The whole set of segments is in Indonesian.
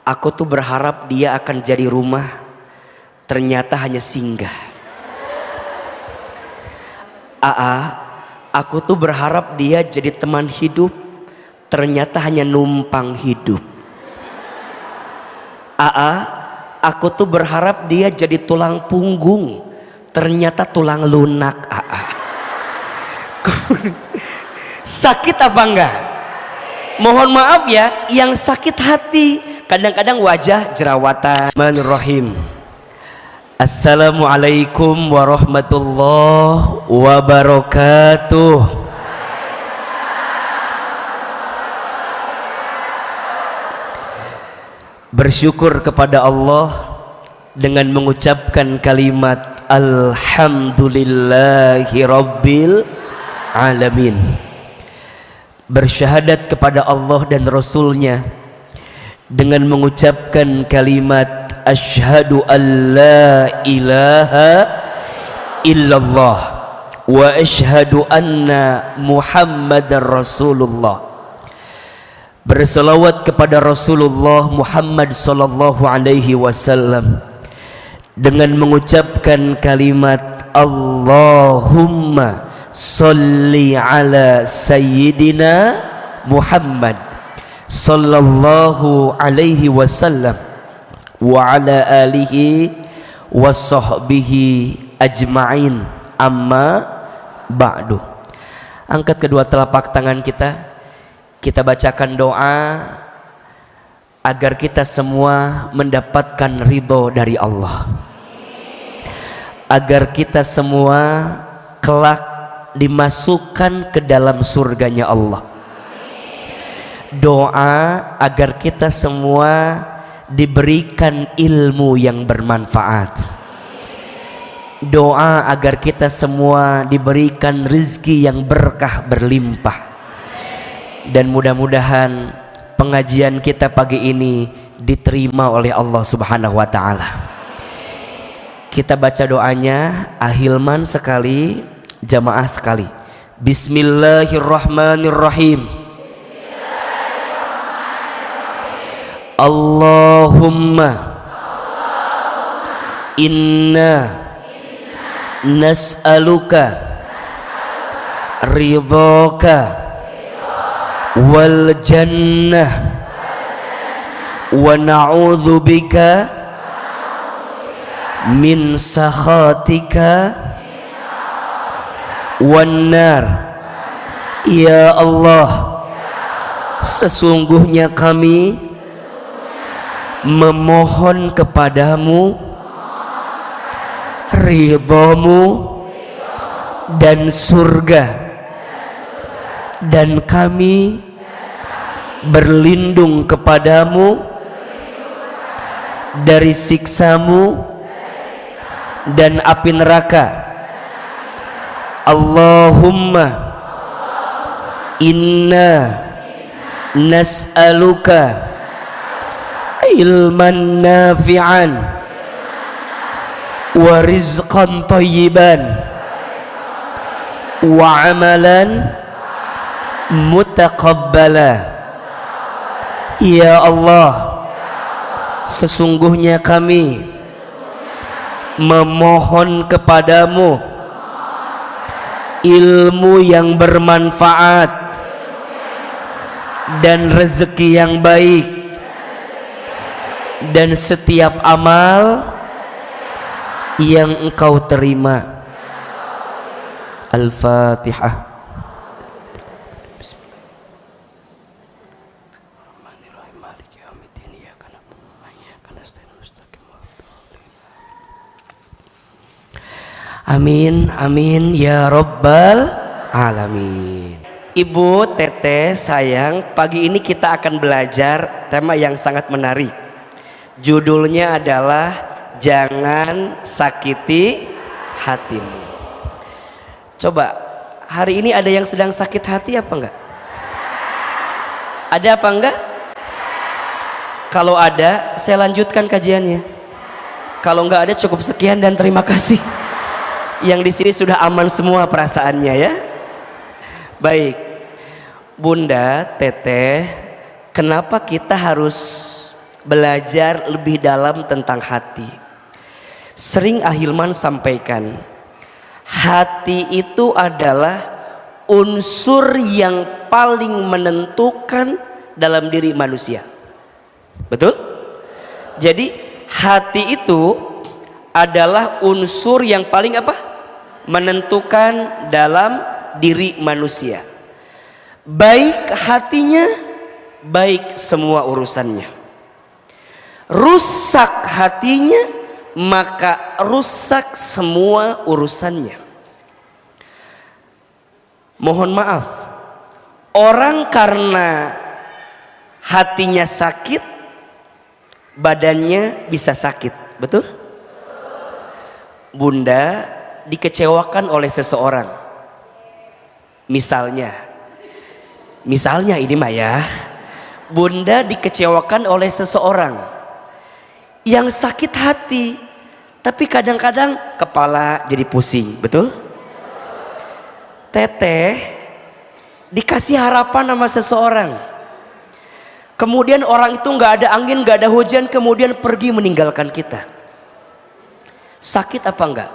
Aku tuh berharap dia akan jadi rumah, ternyata hanya singgah. Aku tuh berharap dia jadi teman hidup, ternyata hanya numpang hidup. Aku tuh berharap dia jadi tulang punggung, ternyata tulang lunak. Sakit apa enggak? Mohon maaf ya, yang sakit hati. Kadang-kadang wajah jerawatan. Bismillahirrahmanirrahim. Assalamualaikum warahmatullahi wabarakatuh. Bersyukur kepada Allah dengan mengucapkan kalimat Alhamdulillahi Rabbil Alamin. Bersyahadat kepada Allah dan Rasulnya dengan mengucapkan kalimat Asyhadu an la ilaha illallah wa asyhadu anna Muhammadar Rasulullah. Berselawat kepada Rasulullah Muhammad sallallahu alaihi wasallam dengan mengucapkan kalimat Allahumma sholli ala sayyidina Muhammad sallallahu alaihi wasallam wa ala alihi wa sahbihi ajma'in, amma ba'du. Angkat kedua telapak tangan kita bacakan doa agar kita semua mendapatkan ridho dari Allah, agar kita semua kelak dimasukkan ke dalam surganya Allah. Doa agar kita semua diberikan ilmu yang bermanfaat. Doa agar kita semua diberikan rezeki yang berkah berlimpah. Dan mudah-mudahan pengajian kita pagi ini diterima oleh Allah Subhanahu wa taala. Kita baca doanya, ahilman sekali, jamaah sekali. Bismillahirrahmanirrahim. Allahumma inna nas'aluka ridhaka wal jannah wa na'udzu bika min sakhatika wan nar. Ya Allah, sesungguhnya kami memohon kepadamu ridhamu dan surga, dan kami berlindung kepadamu dari siksamu dan api neraka. Allahumma inna nas'aluka ilman nafi'an wa rizqan thayyiban wa amalan mutaqabbala. Ya Allah, sesungguhnya kami memohon kepadamu ilmu yang bermanfaat dan rezeki yang baik dan setiap amal yang engkau terima. Al-Fatihah. Amin, amin ya Rabbal Alamin. Ibu, Teteh, sayang, pagi ini kita akan belajar tema yang sangat menarik. Judulnya adalah Jangan Sakiti Hatimu. Coba, hari ini ada yang sedang sakit hati apa enggak? Ada apa enggak? Kalau ada, saya lanjutkan kajiannya. Kalau enggak ada, cukup sekian dan terima kasih. Yang di sini sudah aman semua perasaannya ya. Baik, Bunda, Teteh, kenapa kita harus belajar lebih dalam tentang hati. Sering Ahilman sampaikan, hati itu adalah unsur yang paling menentukan dalam diri manusia. Betul? Jadi hati itu adalah unsur yang paling apa? Menentukan dalam diri manusia. Baik hatinya, baik semua urusannya. Rusak hatinya, maka rusak semua urusannya. Mohon maaf, orang karena hatinya sakit, badannya bisa sakit. Betul? Bunda dikecewakan oleh seseorang, misalnya ini mah ya, Bunda dikecewakan oleh seseorang yang sakit hati, tapi kadang-kadang kepala jadi pusing. Betul? Teteh dikasih harapan sama seseorang, kemudian orang itu nggak ada angin, nggak ada hujan, kemudian pergi meninggalkan kita. Sakit apa enggak?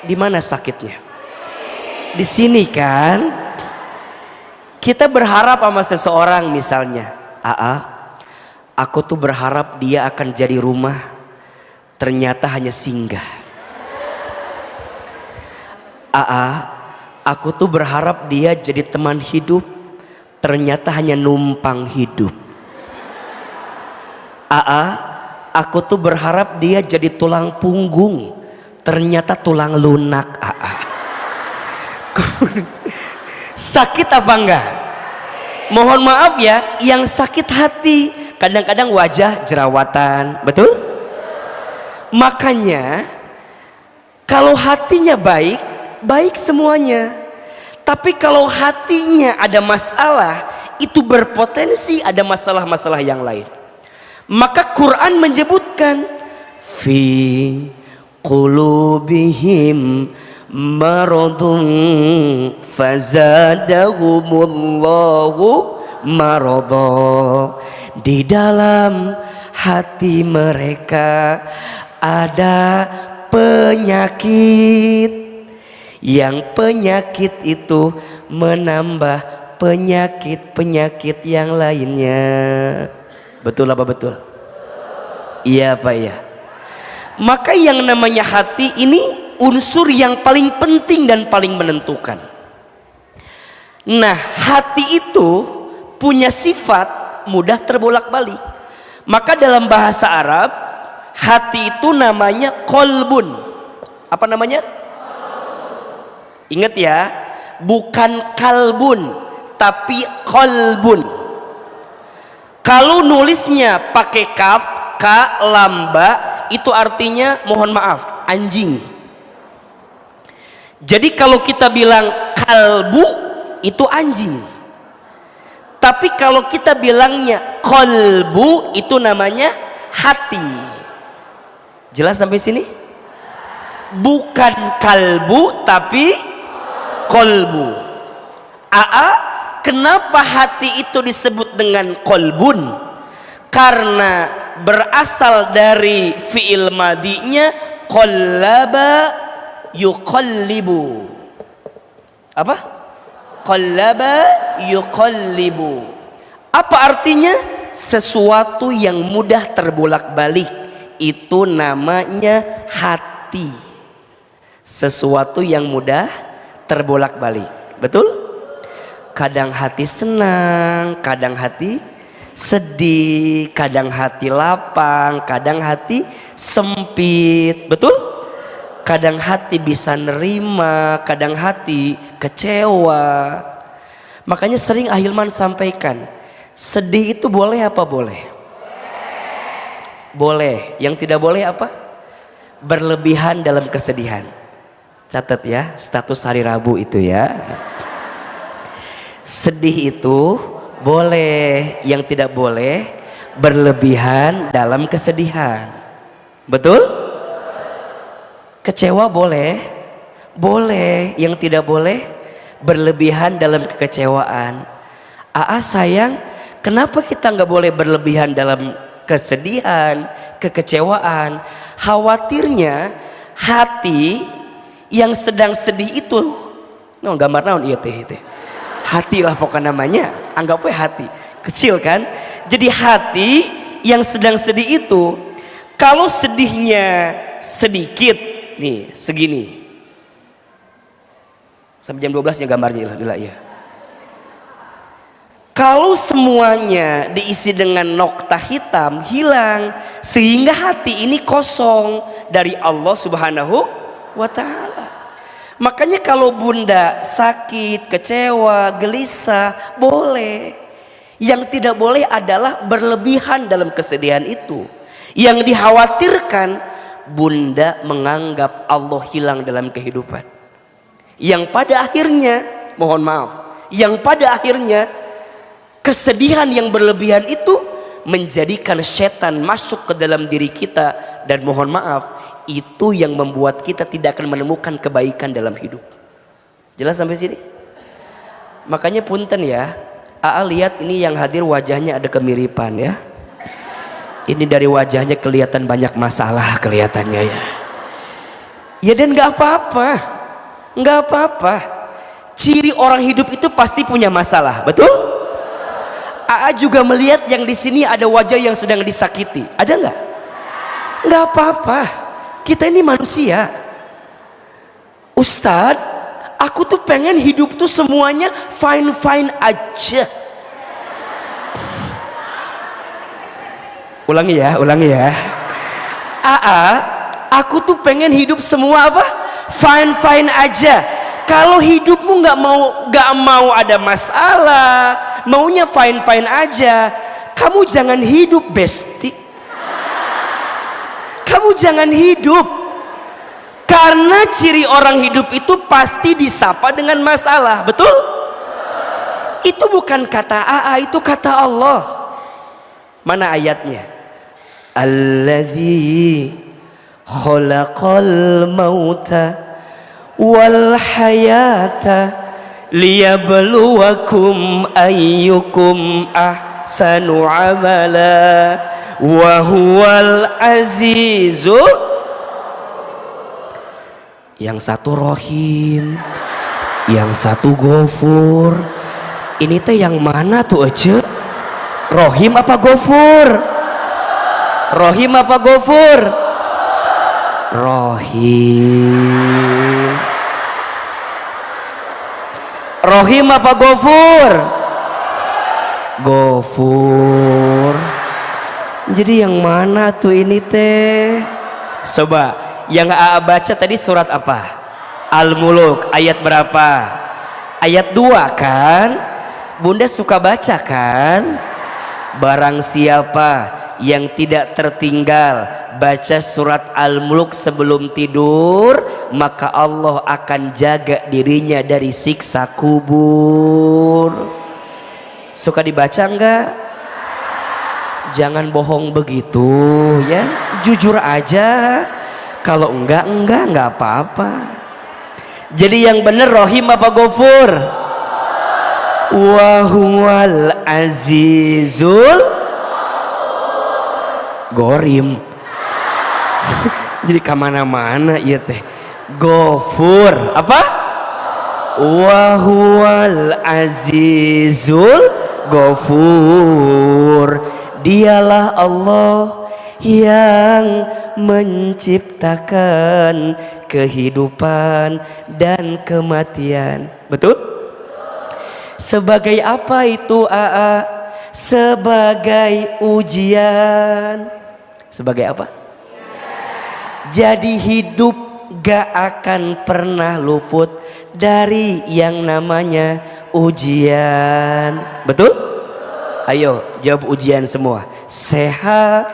Di mana sakitnya? Di sini kan. Kita berharap sama seseorang, misalnya, aku tuh berharap dia akan jadi rumah, ternyata hanya singgah. Aku tuh berharap dia jadi teman hidup, ternyata hanya numpang hidup. Aku tuh berharap dia jadi tulang punggung, ternyata tulang lunak. Sakit apa enggak? Mohon maaf ya, yang sakit hati kadang-kadang wajah jerawatan. Betul? Makanya kalau hatinya baik, baik semuanya. Tapi kalau hatinya ada masalah, itu berpotensi ada masalah-masalah yang lain. Maka Quran menyebutkan fi qulubihim maradun fazadahumullahu marada. Di dalam hati mereka ada penyakit, yang penyakit itu menambah penyakit-penyakit yang lainnya. Betul apa betul? Iya apa ya? Maka yang namanya hati ini unsur yang paling penting dan paling menentukan. Nah, hati itu punya sifat mudah terbolak-balik. Maka dalam bahasa Arab, hati itu namanya kolbun. Apa namanya? Ingat ya, bukan kalbun, tapi kolbun. Kalau nulisnya pakai kaf, ka, lamba, itu artinya mohon maaf, anjing. Jadi kalau kita bilang kalbu, itu anjing. Tapi kalau kita bilangnya kolbu, itu namanya hati. Jelas sampai sini? Bukan kalbu, tapi kolbu. Kenapa hati itu disebut dengan kolbun? Karena berasal dari fi'il madinya qallaba yuqallibu. Apa? Qallaba yuqallibu. Apa artinya? Sesuatu yang mudah terbolak-balik. Itu namanya hati. Sesuatu yang mudah terbolak-balik. Betul? Kadang hati senang, kadang hati sedih, kadang hati lapang, kadang hati sempit. Betul? Kadang hati bisa nerima, kadang hati kecewa. Makanya sering Ahilman sampaikan, sedih itu boleh apa boleh? Boleh. Yang tidak boleh apa? Berlebihan dalam kesedihan. Catat ya, status hari Rabu itu ya. Sedih itu boleh, yang tidak boleh berlebihan dalam kesedihan. Betul? Kecewa boleh, boleh, yang tidak boleh berlebihan dalam kekecewaan. Sayang, Kenapa kita nggak boleh berlebihan dalam kesedihan, kekecewaan? Khawatirnya hati yang sedang sedih itu, no, gambar naon iya teh, hati lah pokoknya namanya, anggap aja hati, kecil kan? Jadi hati yang sedang sedih itu, kalau sedihnya sedikit, nih segini, sampai jam 12 nya gambarnya gila ya. Kalau semuanya diisi dengan nokta hitam, hilang, sehingga hati ini kosong dari Allah Subhanahu wa ta'ala. Makanya kalau bunda sakit, kecewa, gelisah, boleh. Yang tidak boleh adalah berlebihan dalam kesedihan itu. Yang dikhawatirkan, bunda menganggap Allah hilang dalam kehidupan. Yang pada akhirnya, mohon maaf, yang pada akhirnya kesedihan yang berlebihan itu menjadikan setan masuk ke dalam diri kita, dan mohon maaf, itu yang membuat kita tidak akan menemukan kebaikan dalam hidup. Jelas sampai sini? Makanya punten ya, Aa lihat ini yang hadir wajahnya ada kemiripan ya. Ini dari wajahnya kelihatan banyak masalah kelihatannya ya. Ya dan nggak apa-apa, nggak apa-apa. Ciri orang hidup itu pasti punya masalah, betul? Aa juga melihat yang di sini ada wajah yang sedang disakiti. Ada nggak? Nggak apa-apa. Kita ini manusia. Ustadz, aku tuh pengen hidup tuh semuanya fine-fine aja. Ulangi ya. Aa, aku tuh pengen hidup semua apa? Fine-fine aja. Kalau hidupmu nggak mau ada masalah, maunya fine-fine aja, kamu jangan hidup, besti. Kamu jangan hidup. Karena ciri orang hidup itu pasti disapa dengan masalah, betul? Itu bukan kata Aa, itu kata Allah. Mana ayatnya? Alladzi khalaqal mauta wal hayata liyabluwakum ayyukum ahsanu amala wa huwal azizul. Yang satu Rohim, yang satu Ghafur. Ini teh yang mana tuh Ece? Rohim apa Ghafur? Rohim apa Ghafur? Rohim. Rohim apa Ghafur? Ghafur. Jadi yang mana tuh ini teh? Coba yang Aa baca tadi surat apa? Al-Muluk ayat berapa? Ayat 2 kan? Bunda suka baca kan? Barang siapa yang tidak tertinggal baca surat Al-Muluk sebelum tidur, maka Allah akan jaga dirinya dari siksa kubur. Suka dibaca enggak? Jangan bohong begitu ya, jujur aja. Kalau enggak apa-apa. Jadi yang bener Rohim apa Ghafur? Wa huwal azizul Gorim. Jadi kemana-mana iya teh. Ghafur apa? Wa huwal azizul Ghafur. Dialah Allah yang menciptakan kehidupan dan kematian. Betul? Sebagai apa itu Aa? Sebagai ujian. Sebagai apa? Jadi hidup gak akan pernah luput dari yang namanya ujian. Betul? Ayo jawab ujian semua. Sehat,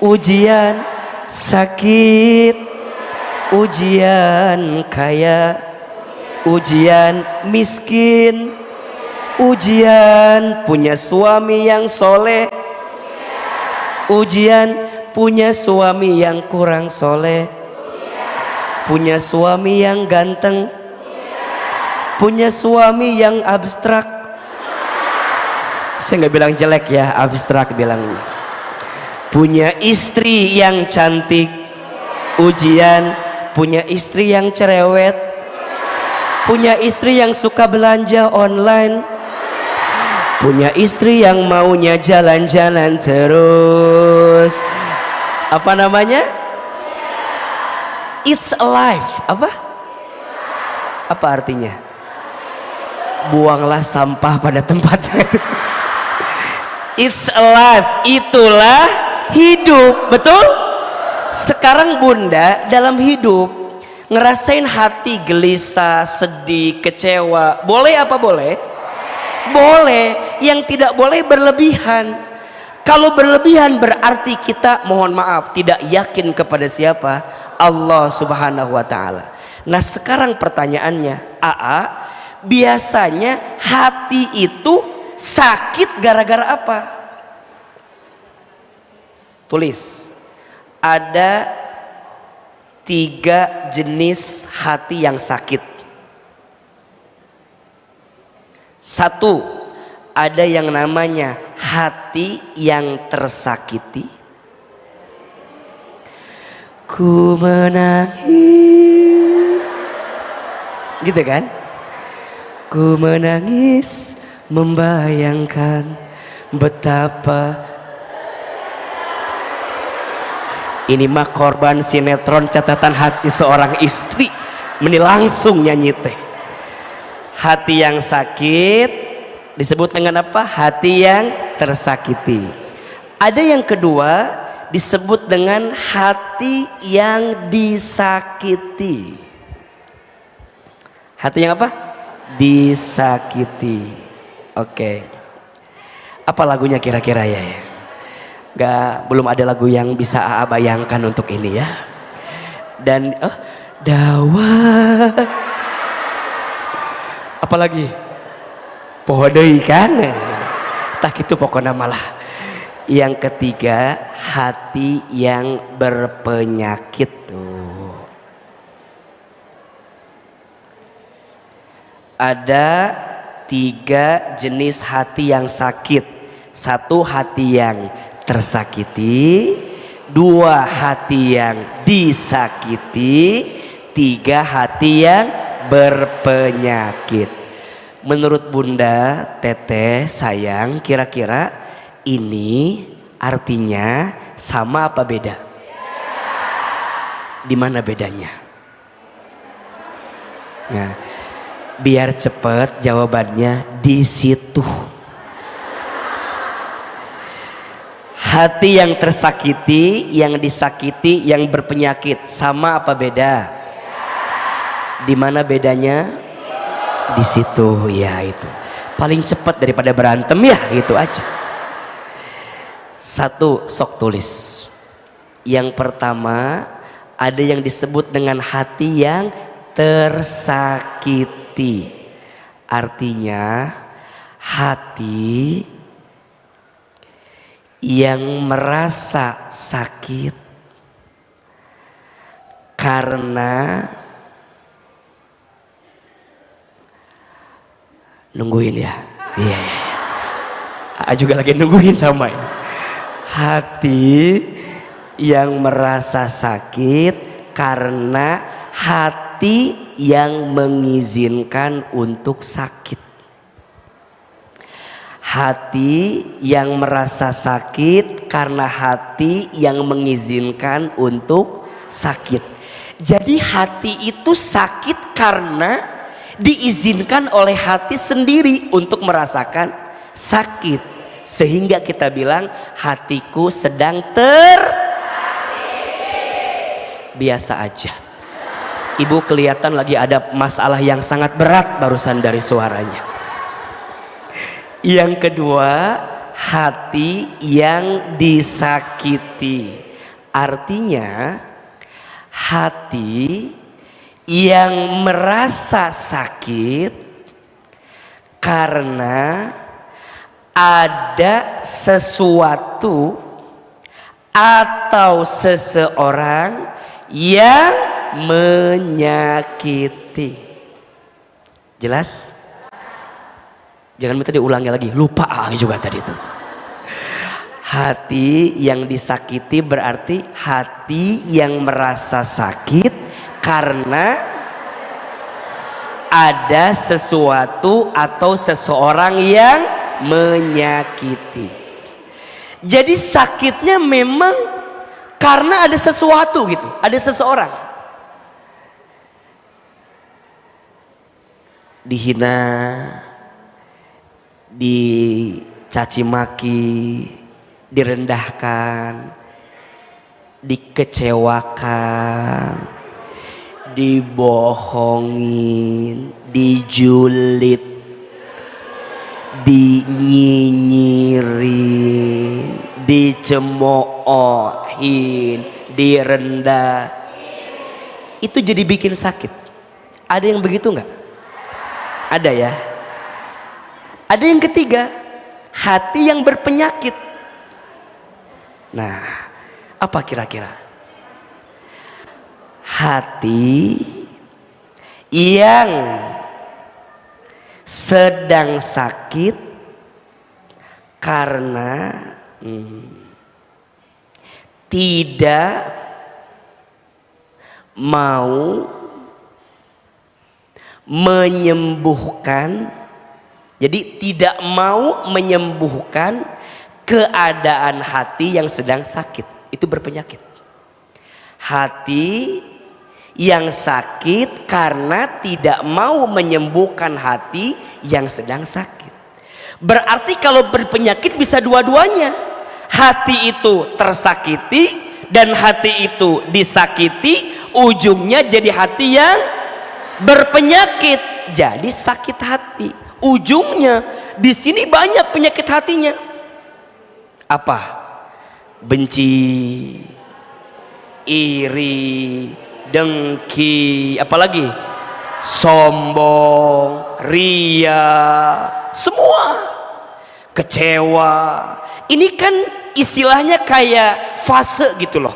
ujian, sakit, ujian kaya, ujian miskin, ujian punya suami yang soleh, ujian punya suami yang kurang soleh, punya suami yang ganteng, punya suami yang abstrak, Saya nggak bilang jelek ya, abstrak bilangnya. Punya istri yang cantik, ujian. Punya istri yang cerewet, punya istri yang suka belanja online, punya istri yang maunya jalan-jalan terus. Apa namanya? It's alive. Apa artinya? Buanglah sampah pada tempatnya. It's alive, itulah hidup, betul? Sekarang Bunda dalam hidup ngerasain hati gelisah, sedih, kecewa, boleh apa boleh? Boleh. Yang tidak boleh berlebihan. Kalau berlebihan berarti kita, mohon maaf, tidak yakin kepada siapa? Allah Subhanahu wa Ta'ala. Nah sekarang pertanyaannya, biasanya hati itu sakit gara-gara apa? Tulis. Ada 3 jenis hati yang sakit. 1, ada yang namanya hati yang tersakiti. Ku menangis, gitu kan? Ku menangis membayangkan betapa. Ini mah korban sinetron Catatan Hati Seorang Istri. Ini langsung nyanyi teh. Hati yang sakit disebut dengan apa? Hati yang tersakiti. Ada yang kedua disebut dengan hati yang disakiti. Hati yang apa? Disakiti. Oke. Apa lagunya kira-kira ya? Belum ada lagu yang bisa AA bayangkan untuk ini ya. Dan dawa. Apalagi? Poho deui kan? Tak itu pokoknya malah. Yang ketiga, hati yang berpenyakit. Ada 3 jenis hati yang sakit. 1, hati yang tersakiti, 2, hati yang disakiti, 3, hati yang berpenyakit. Menurut Bunda, Teteh, sayang, kira-kira ini artinya sama apa beda? Di mana bedanya? Nah, biar cepet jawabannya di situ. Hati yang tersakiti, yang disakiti, yang berpenyakit sama apa beda? Di mana bedanya? Di situ ya, itu paling cepat daripada berantem ya, itu aja. 1, sok tulis. Yang pertama, ada yang disebut dengan hati yang tersakiti. Artinya hati yang merasa sakit karena nungguin ya. Iya. Juga lagi nungguin sama ini. Hati yang merasa sakit karena hati yang mengizinkan untuk sakit. Hati yang merasa sakit karena hati yang mengizinkan untuk sakit. Jadi hati itu sakit karena diizinkan oleh hati sendiri untuk merasakan sakit. Sehingga kita bilang hatiku sedang biasa aja. Ibu kelihatan lagi ada masalah yang sangat berat barusan dari suaranya. Yang kedua, hati yang disakiti. Artinya hati yang merasa sakit karena ada sesuatu atau seseorang yang menyakiti. Jelas? Jangan minta diulangi lagi, lupa juga tadi itu. Hati yang disakiti berarti hati yang merasa sakit karena ada sesuatu atau seseorang yang menyakiti. Jadi sakitnya memang karena ada sesuatu gitu, ada seseorang. Dihina, dicaci maki, direndahkan, dikecewakan, dibohongin, dijulit, dinyinyirin, dicemoohin, direndah. Itu jadi bikin sakit. Ada yang begitu nggak? Ada ya. Ada yang ketiga, hati yang berpenyakit. Nah, apa kira-kira? Hati yang sedang sakit karena tidak mau menyembuhkan, jadi tidak mau menyembuhkan keadaan hati yang sedang sakit. Itu berpenyakit. Hati yang sakit karena tidak mau menyembuhkan hati yang sedang sakit. Berarti kalau berpenyakit bisa dua-duanya. Hati itu tersakiti dan hati itu disakiti, ujungnya jadi hati yang berpenyakit, jadi sakit hati. Ujungnya di sini banyak penyakit hatinya. Apa? Benci, iri, dengki, apalagi sombong, ria, semua, kecewa. Ini kan istilahnya kayak fase gitu loh.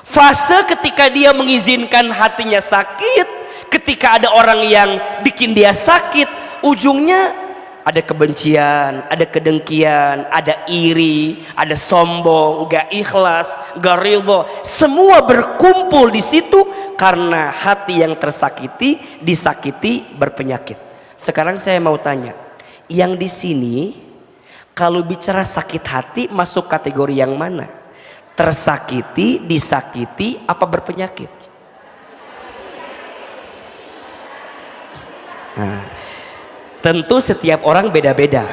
Fase ketika dia mengizinkan hatinya sakit, ketika ada orang yang bikin dia sakit, ujungnya ada kebencian, ada kedengkian, ada iri, ada sombong, gak ikhlas, gak ridho. Semua berkumpul di situ karena hati yang tersakiti, disakiti, berpenyakit. Sekarang saya mau tanya, yang di sini kalau bicara sakit hati masuk kategori yang mana? Tersakiti, disakiti, apa berpenyakit? Nah, tentu setiap orang beda-beda.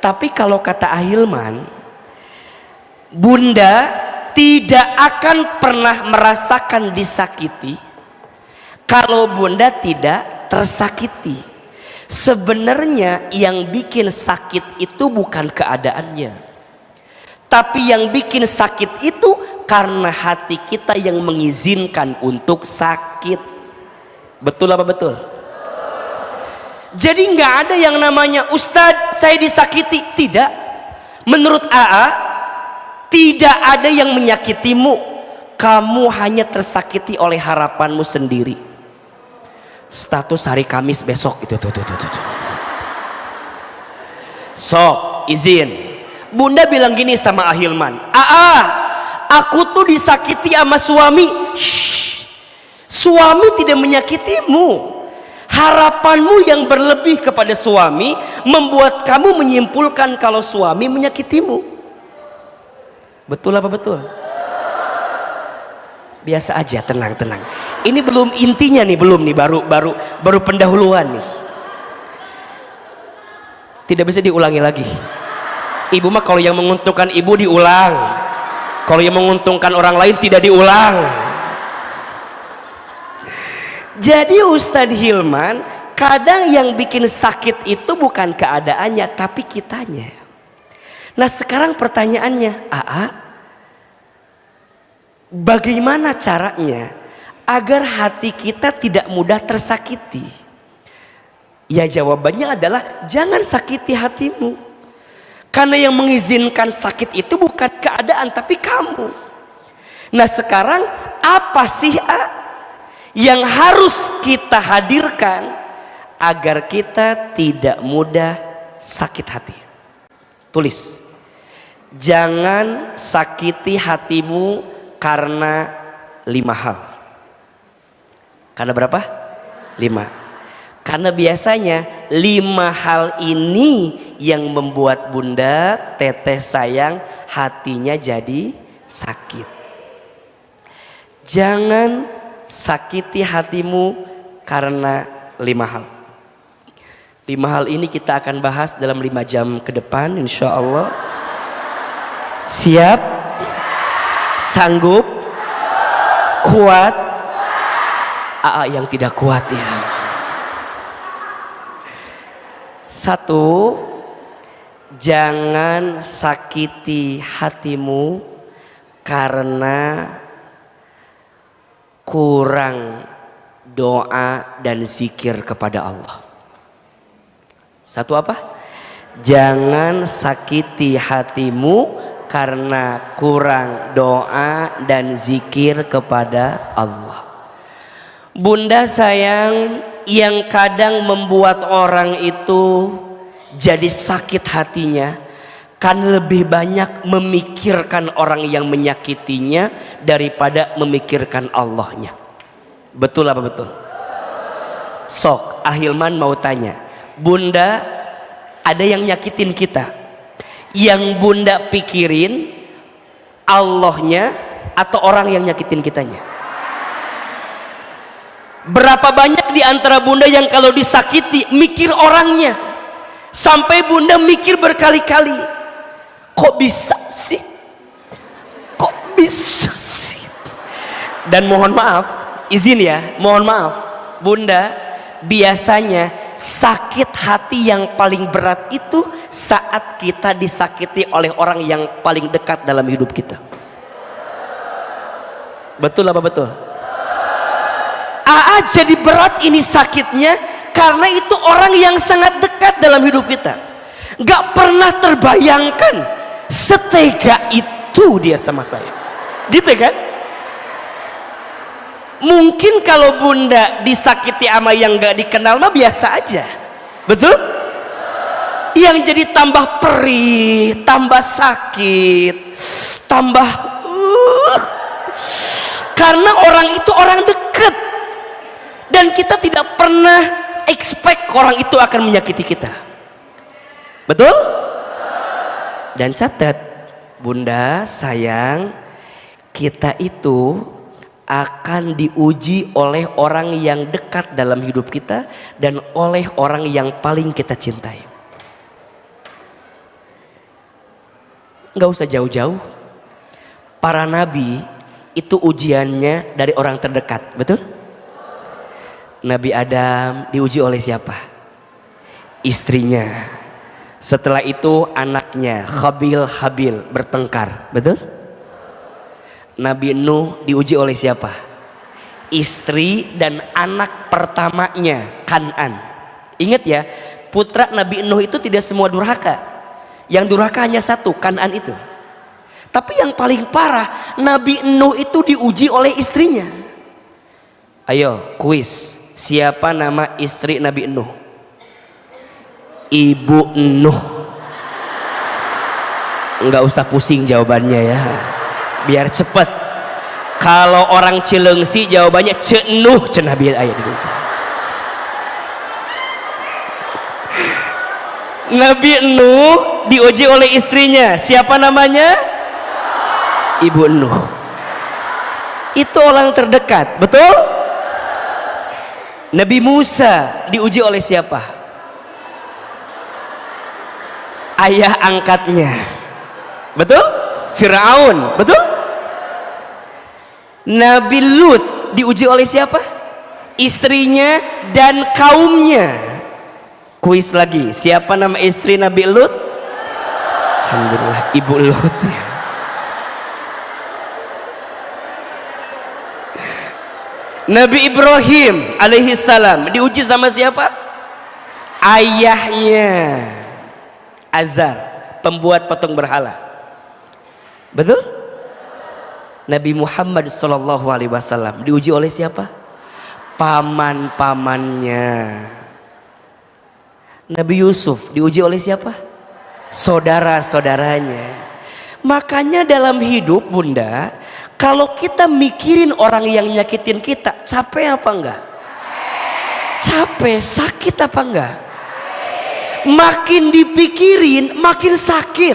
Tapi kalau kata Ahilman, Bunda tidak akan pernah merasakan disakiti kalau Bunda tidak tersakiti. Sebenarnya yang bikin sakit itu bukan keadaannya, tapi yang bikin sakit itu karena hati kita yang mengizinkan untuk sakit. Betul apa betul? Jadi nggak ada yang namanya Ustadz saya disakiti. Tidak. Menurut AA tidak ada yang menyakitimu. Kamu hanya tersakiti oleh harapanmu sendiri. Status hari Kamis besok itu tuh. Sok izin. Bunda bilang gini sama Ahilman, aku tuh disakiti sama suami. Shh. Suami tidak menyakitimu. Harapanmu yang berlebih kepada suami membuat kamu menyimpulkan kalau suami menyakitimu. Betul apa betul? Biasa aja, tenang. Ini belum intinya nih, belum nih, baru pendahuluan nih. Tidak bisa diulangi lagi. Ibu mah kalau yang menguntungkan ibu diulang, kalau yang menguntungkan orang lain tidak diulang. Jadi Ustadz Hilman, kadang yang bikin sakit itu bukan keadaannya tapi kitanya. Nah sekarang pertanyaannya, bagaimana caranya agar hati kita tidak mudah tersakiti? Ya jawabannya adalah jangan sakiti hatimu. Karena yang mengizinkan sakit itu bukan keadaan tapi kamu. Nah sekarang apa sih yang harus kita hadirkan agar kita tidak mudah sakit hati. Tulis, jangan sakiti hatimu karena 5 hal. Karena berapa? 5. Karena biasanya 5 hal ini yang membuat Bunda Teteh sayang hatinya jadi sakit. Jangan sakiti hatimu karena 5 hal. 5 hal ini kita akan bahas dalam 5 jam ke depan insya Allah. Siap? Sanggup? Kuat? Yang tidak kuat ya. 1, jangan sakiti hatimu karena kurang doa dan zikir kepada Allah. 1 apa? Jangan sakiti hatimu karena kurang doa dan zikir kepada Allah. Bunda sayang, yang kadang membuat orang itu jadi sakit hatinya kan lebih banyak memikirkan orang yang menyakitinya daripada memikirkan Allahnya. Betul apa betul? Sok Ahilman mau tanya, Bunda ada yang nyakitin kita, yang Bunda pikirin Allahnya atau orang yang nyakitin kitanya? Berapa banyak di antara Bunda yang kalau disakiti mikir orangnya, sampai Bunda mikir berkali-kali, kok bisa sih, kok bisa sih. Dan mohon maaf, izin ya, mohon maaf Bunda, biasanya sakit hati yang paling berat itu saat kita disakiti oleh orang yang paling dekat dalam hidup kita. Betul apa betul? Jadi berat ini sakitnya karena itu orang yang sangat dekat dalam hidup kita. Gak pernah terbayangkan setega itu dia sama saya, gitu kan? Mungkin kalau Bunda disakiti sama yang gak dikenal mah biasa aja, betul? Yang jadi tambah perih, tambah sakit, tambah karena orang itu orang dekat. Dan kita tidak pernah expect orang itu akan menyakiti kita. Betul? Dan catat, Bunda sayang, kita itu akan diuji oleh orang yang dekat dalam hidup kita dan oleh orang yang paling kita cintai. Nggak usah jauh-jauh. Para nabi itu ujiannya dari orang terdekat, betul? Nabi Adam diuji oleh siapa? Istrinya. Setelah itu anaknya Habil bertengkar, betul? Nabi Nuh diuji oleh siapa? Istri dan anak pertamanya Kan'an. Ingat ya, putra Nabi Nuh itu tidak semua durhaka. Yang durhaka hanya 1, Kan'an itu. Tapi yang paling parah, Nabi Nuh itu diuji oleh istrinya. Ayo kuis, siapa nama istri Nabi Nuh? Ibu Nuh. Nggak usah pusing jawabannya ya, biar cepet. Kalau orang Cilengsi jawabannya Cek Nuh, cenah biar ayat gitu. Nabi Nuh diuji oleh istrinya, siapa namanya? Ibu Nuh. Itu orang terdekat, betul? Nabi Musa diuji oleh siapa? Ayah angkatnya, betul? Firaun, betul? Nabi Lut diuji oleh siapa? Istrinya dan kaumnya. Kuis lagi, siapa nama istri Nabi Lut? Alhamdulillah, Ibu Lut ya. Nabi Ibrahim alaihi salam diuji sama siapa? Ayahnya Azar, pembuat patung berhala. Betul? Nabi Muhammad sallallahu alaihi wasallam diuji oleh siapa? Paman-pamannya. Nabi Yusuf diuji oleh siapa? Saudara-saudaranya. Makanya dalam hidup bunda, kalau kita mikirin orang yang nyakitin kita, capek apa enggak? Capek, sakit apa enggak? Makin dipikirin makin sakit,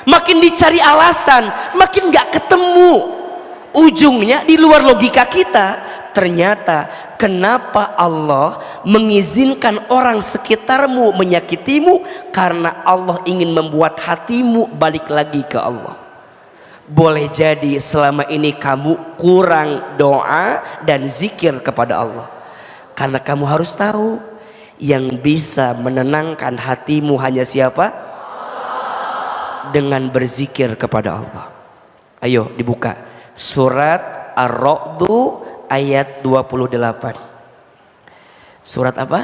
makin dicari alasan makin enggak ketemu. Ujungnya di luar logika kita. Ternyata kenapa Allah mengizinkan orang sekitarmu menyakitimu? Karena Allah ingin membuat hatimu balik lagi ke Allah. Boleh jadi selama ini kamu kurang doa dan zikir kepada Allah. Karena kamu harus tahu, yang bisa menenangkan hatimu hanya siapa? Dengan berzikir kepada Allah. Ayo dibuka surat Ar-Ra'd ayat 28. Surat apa?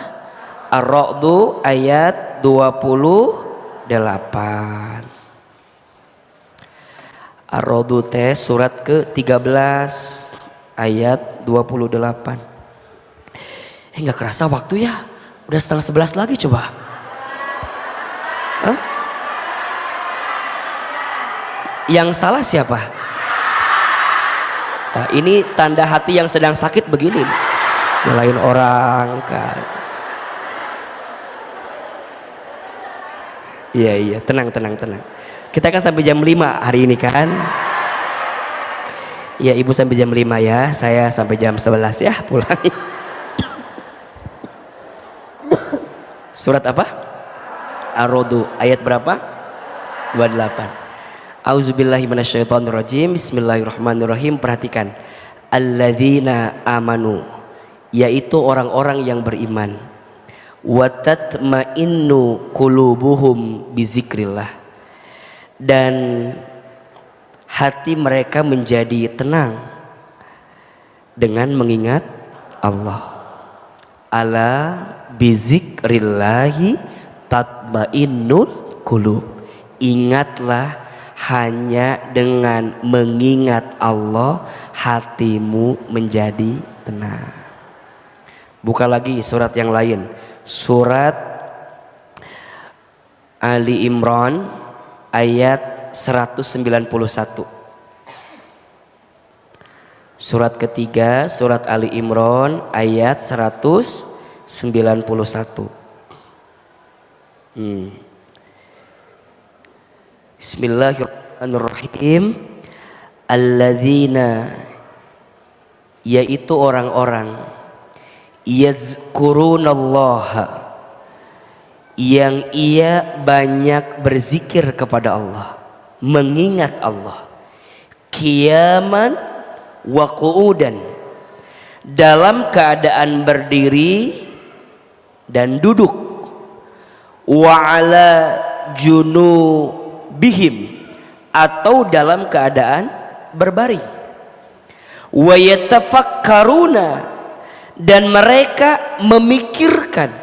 Ar-Ra'd ayat 28. Ar-Ra'd teh surat ke-13 ayat 28. Nggak kerasa waktu ya, udah 10:30 lagi coba. Hah? Yang salah siapa? Nah, ini tanda hati yang sedang sakit begini, nyalain orang kan. Iya, tenang. Kita kan sampai jam 5 hari ini kan. Iya, ibu sampai jam 5 ya, saya sampai jam 11 ya pulang. Surat apa? Ar-Ra'd ayat berapa? 28. Auzubillahi minasyaitonirrajim. Bismillahirrahmanirrahim. Perhatikan, alladzina amanu, yaitu orang-orang yang beriman, wa tatma'innu qulubuhum bizikrillah, dan hati mereka menjadi tenang dengan mengingat Allah. Ala bizikrillahi tatma'innul qulub. Ingatlah, hanya dengan mengingat Allah hatimu menjadi tenang. Buka lagi surat yang lain, surat Ali Imran ayat 191. Surat ketiga, surat Ali Imran ayat 191. Bismillahirrahmanirrahim. Alladzina, yaitu orang-orang, yazkurunallaha, yang ia banyak berzikir kepada Allah, mengingat Allah, qiyaman wa qu'udan, dalam keadaan berdiri dan duduk, wa ala junubihim, atau dalam keadaan berbaring, wa yatafakkaruna, dan mereka memikirkan,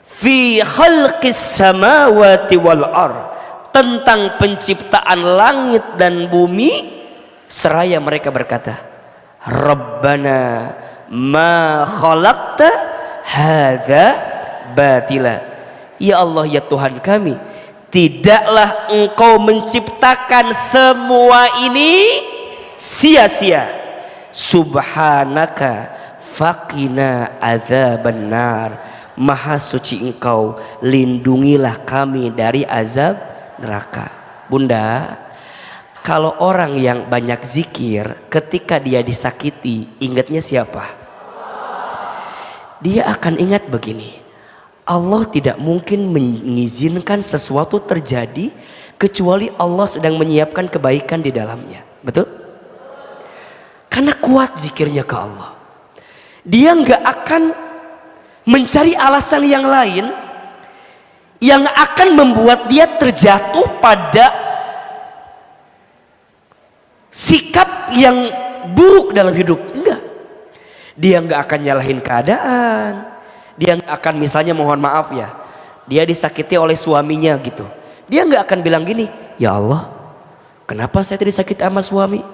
fi khalqis samawati wal ard, tentang penciptaan langit dan bumi, seraya mereka berkata, Rabbana ma khalaqta hadza batila, ya Allah ya Tuhan kami, tidaklah engkau menciptakan semua ini sia-sia. Subhanaka faqina adzabannar, maha suci engkau, lindungilah kami dari azab neraka. Bunda, kalau orang yang banyak zikir, ketika dia disakiti, ingatnya siapa? Dia akan ingat begini, Allah tidak mungkin mengizinkan sesuatu terjadi kecuali Allah sedang menyiapkan kebaikan di dalamnya. Betul? Karena kuat zikirnya ke Allah. Dia nggak akan mencari alasan yang lain yang akan membuat dia terjatuh pada sikap yang buruk dalam hidup. Enggak. Dia nggak akan nyalahin keadaan. Dia nggak akan misalnya mohon maaf ya, dia disakiti oleh suaminya gitu, dia nggak akan bilang gini, ya Allah kenapa saya tidak disakiti sama suami,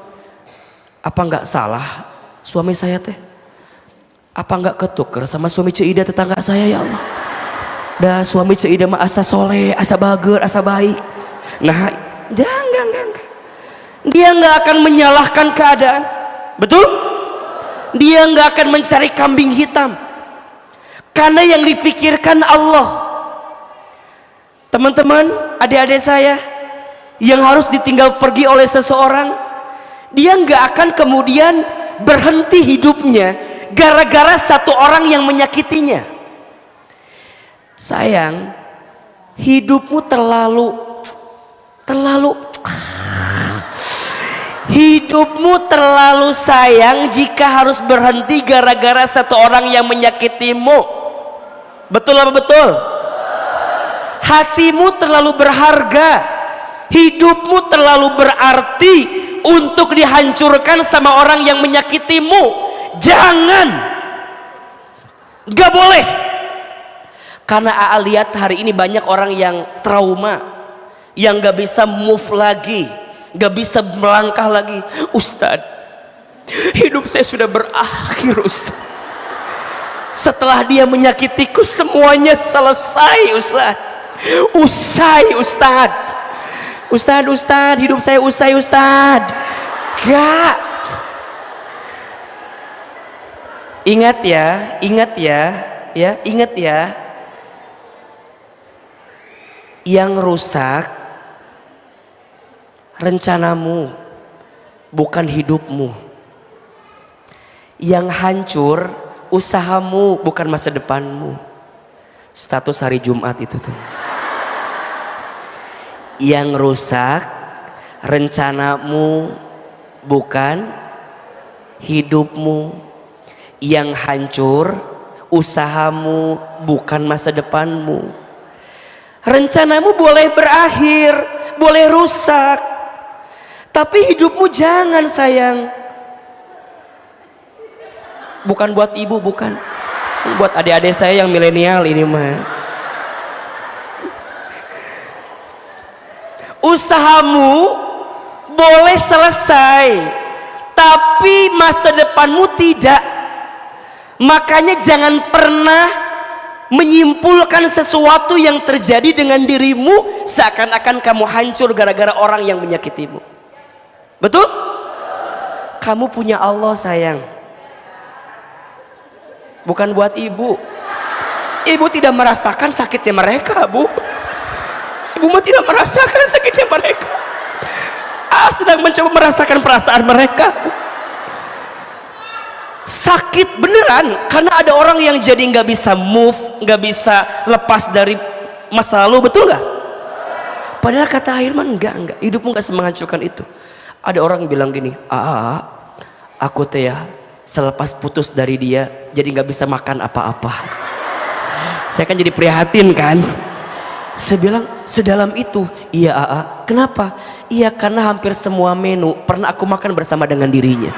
apa nggak salah suami saya teh, apa nggak ketuker sama suami Cida tetangga saya, ya Allah. dah suami ceu mah asa soleh, asa bager, asa baik. Nah, jangan. Dia nggak akan menyalahkan keadaan, betul? Dia nggak akan mencari kambing hitam, karena yang dipikirkan Allah. Teman-teman, adik-adik saya yang harus ditinggal pergi oleh seseorang, dia nggak akan kemudian berhenti hidupnya gara-gara satu orang yang menyakitinya. Sayang, hidupmu hidupmu terlalu sayang jika harus berhenti gara-gara satu orang yang menyakitimu. Betul apa betul? Hatimu terlalu berharga, hidupmu terlalu berarti untuk dihancurkan sama orang yang menyakitimu. Jangan, gak boleh. Karena Aa lihat hari ini banyak orang yang trauma, yang gak bisa move lagi, gak bisa melangkah lagi. Ustadz, hidup saya sudah berakhir Ustadz. Setelah dia menyakitiku semuanya selesai Ustadz. Usai Ustadz. Ustadz, hidup saya usai Ustadz. Gak. Ingat ya. Yang rusak rencanamu, bukan hidupmu. Yang hancur usahamu, bukan masa depanmu. Status hari Jumat itu tuh. Yang rusak rencanamu, bukan hidupmu. Yang hancur usahamu, bukan masa depanmu. Rencanamu boleh berakhir, boleh rusak, tapi hidupmu jangan sayang. Bukan buat ibu, bukan buat adik-adik saya yang milenial ini mah. Usahamu boleh selesai, tapi masa depanmu tidak. Makanya jangan pernah menyimpulkan sesuatu yang terjadi dengan dirimu seakan-akan kamu hancur gara-gara orang yang menyakitimu. Betul? Kamu punya Allah sayang, bukan buat ibu. Ibu tidak merasakan sakitnya mereka, Bu. Ibu mah tidak merasakan sakitnya mereka. Sedang mencoba merasakan perasaan mereka. Sakit beneran, karena ada orang yang jadi nggak bisa move, nggak bisa lepas dari masa lalu, betul nggak? Padahal kata Hilman enggak, hidupmu nggak semenghancurkan itu. Ada orang bilang gini, aku tuh ya selepas putus dari dia jadi nggak bisa makan apa-apa. Saya kan jadi prihatin kan. Saya bilang, sedalam itu? Iya kenapa? Iya, karena hampir semua menu pernah aku makan bersama dengan dirinya.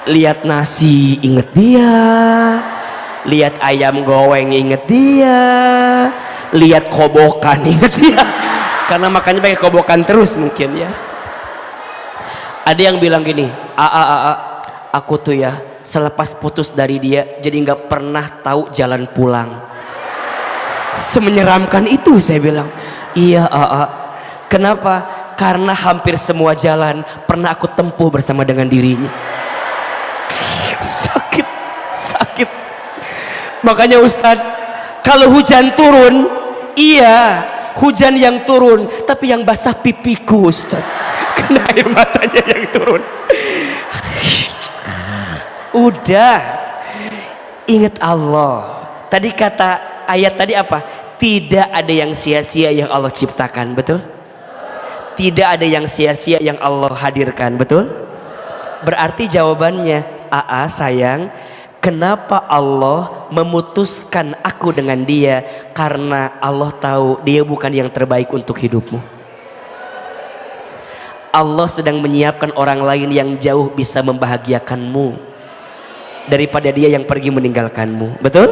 Lihat nasi inget dia, lihat ayam goreng inget dia, lihat kobokan inget dia, karena makannya pakai kobokan terus mungkin ya. Ada yang bilang gini, aku tuh ya selepas putus dari dia jadi nggak pernah tahu jalan pulang. Semenyeramkan itu, saya bilang. Iya kenapa? Karena hampir semua jalan pernah aku tempuh bersama dengan dirinya. Sakit. Makanya Ustadz, kalau hujan turun, iya hujan yang turun, tapi yang basah pipiku Ustadz, karena air matanya yang turun. Udah, ingat Allah. Tadi kata ayat tadi apa? Tidak ada yang sia-sia yang Allah ciptakan, betul? Tidak ada yang sia-sia yang Allah hadirkan, betul? Berarti jawabannya, sayang, kenapa Allah memutuskan aku dengan dia? Karena Allah tahu dia bukan yang terbaik untuk hidupmu. Allah sedang menyiapkan orang lain yang jauh bisa membahagiakanmu daripada dia yang pergi meninggalkanmu, betul?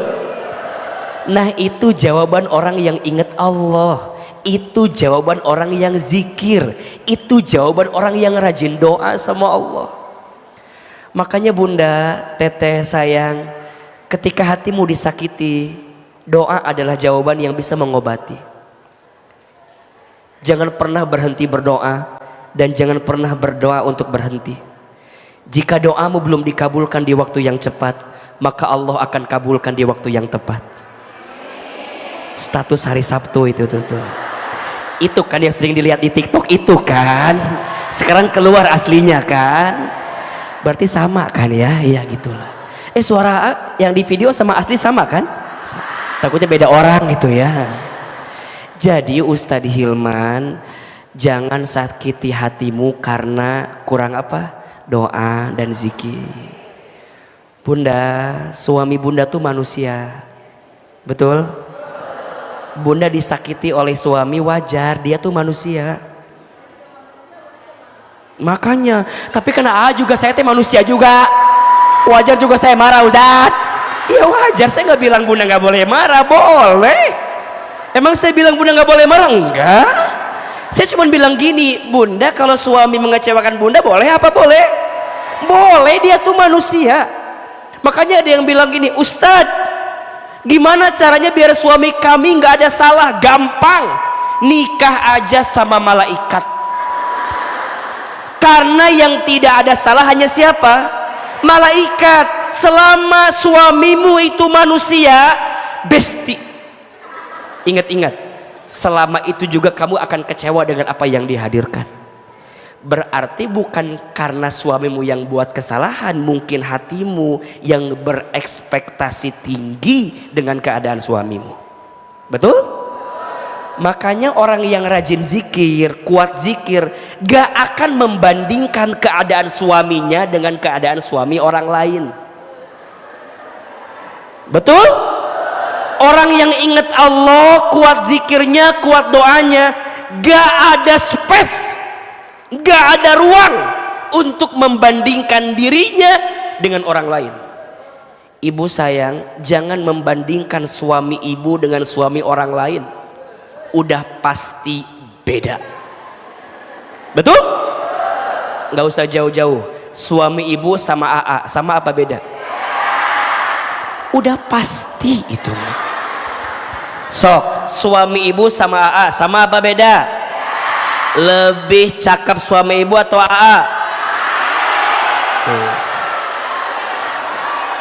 Nah, itu jawaban orang yang ingat Allah, itu jawaban orang yang zikir, itu jawaban orang yang rajin doa sama Allah. Makanya Bunda, Teteh sayang, ketika hatimu disakiti, Doa adalah jawaban yang bisa mengobati. Jangan pernah berhenti berdoa dan jangan pernah berdoa untuk berhenti. Jika doamu belum dikabulkan di waktu yang cepat, maka Allah akan kabulkan di waktu yang tepat. Status hari Sabtu itu tuh. Itu kan yang sering dilihat di TikTok itu kan. Sekarang keluar aslinya kan. Berarti sama kan ya? Iya gitulah. Suara yang di video sama asli sama kan? Takutnya beda orang gitu ya. Jadi Ustadz Hilman, jangan sakiti hatimu karena kurang apa? Doa dan zikir. Bunda, suami bunda tuh manusia. Betul? Bunda disakiti oleh suami wajar, dia tuh manusia. Makanya, tapi kena juga saya teh manusia juga. Wajar juga saya marah Ustadz. Ya wajar, saya nggak bilang bunda nggak boleh marah, boleh. Emang saya bilang bunda nggak boleh marah? Enggak. Saya cuma bilang gini, bunda kalau suami mengecewakan bunda boleh apa boleh? Boleh, dia tuh manusia. Makanya ada yang bilang gini, Ustadz, gimana caranya biar suami kami nggak ada salah? Gampang, nikah aja sama malaikat. Karena yang tidak ada salah hanya siapa? Malaikat. Selama suamimu itu manusia, besti, ingat-ingat, selama itu juga kamu akan kecewa dengan apa yang dihadirkan. Berarti bukan karena suamimu yang buat kesalahan, mungkin hatimu yang berekspektasi tinggi dengan keadaan suamimu. Betul? Makanya orang yang rajin zikir, kuat zikir, gak akan membandingkan keadaan suaminya dengan keadaan suami orang lain. Betul? Orang yang ingat Allah, kuat zikirnya, kuat doanya, gak ada space, gak ada ruang untuk membandingkan dirinya dengan orang lain. Ibu sayang, jangan membandingkan suami ibu dengan suami orang lain. Udah pasti beda. Betul? Nggak usah jauh-jauh. Suami ibu sama AA, sama apa beda? Udah pasti itu. Sok, suami ibu sama AA, sama apa beda? Lebih cakep suami ibu atau AA?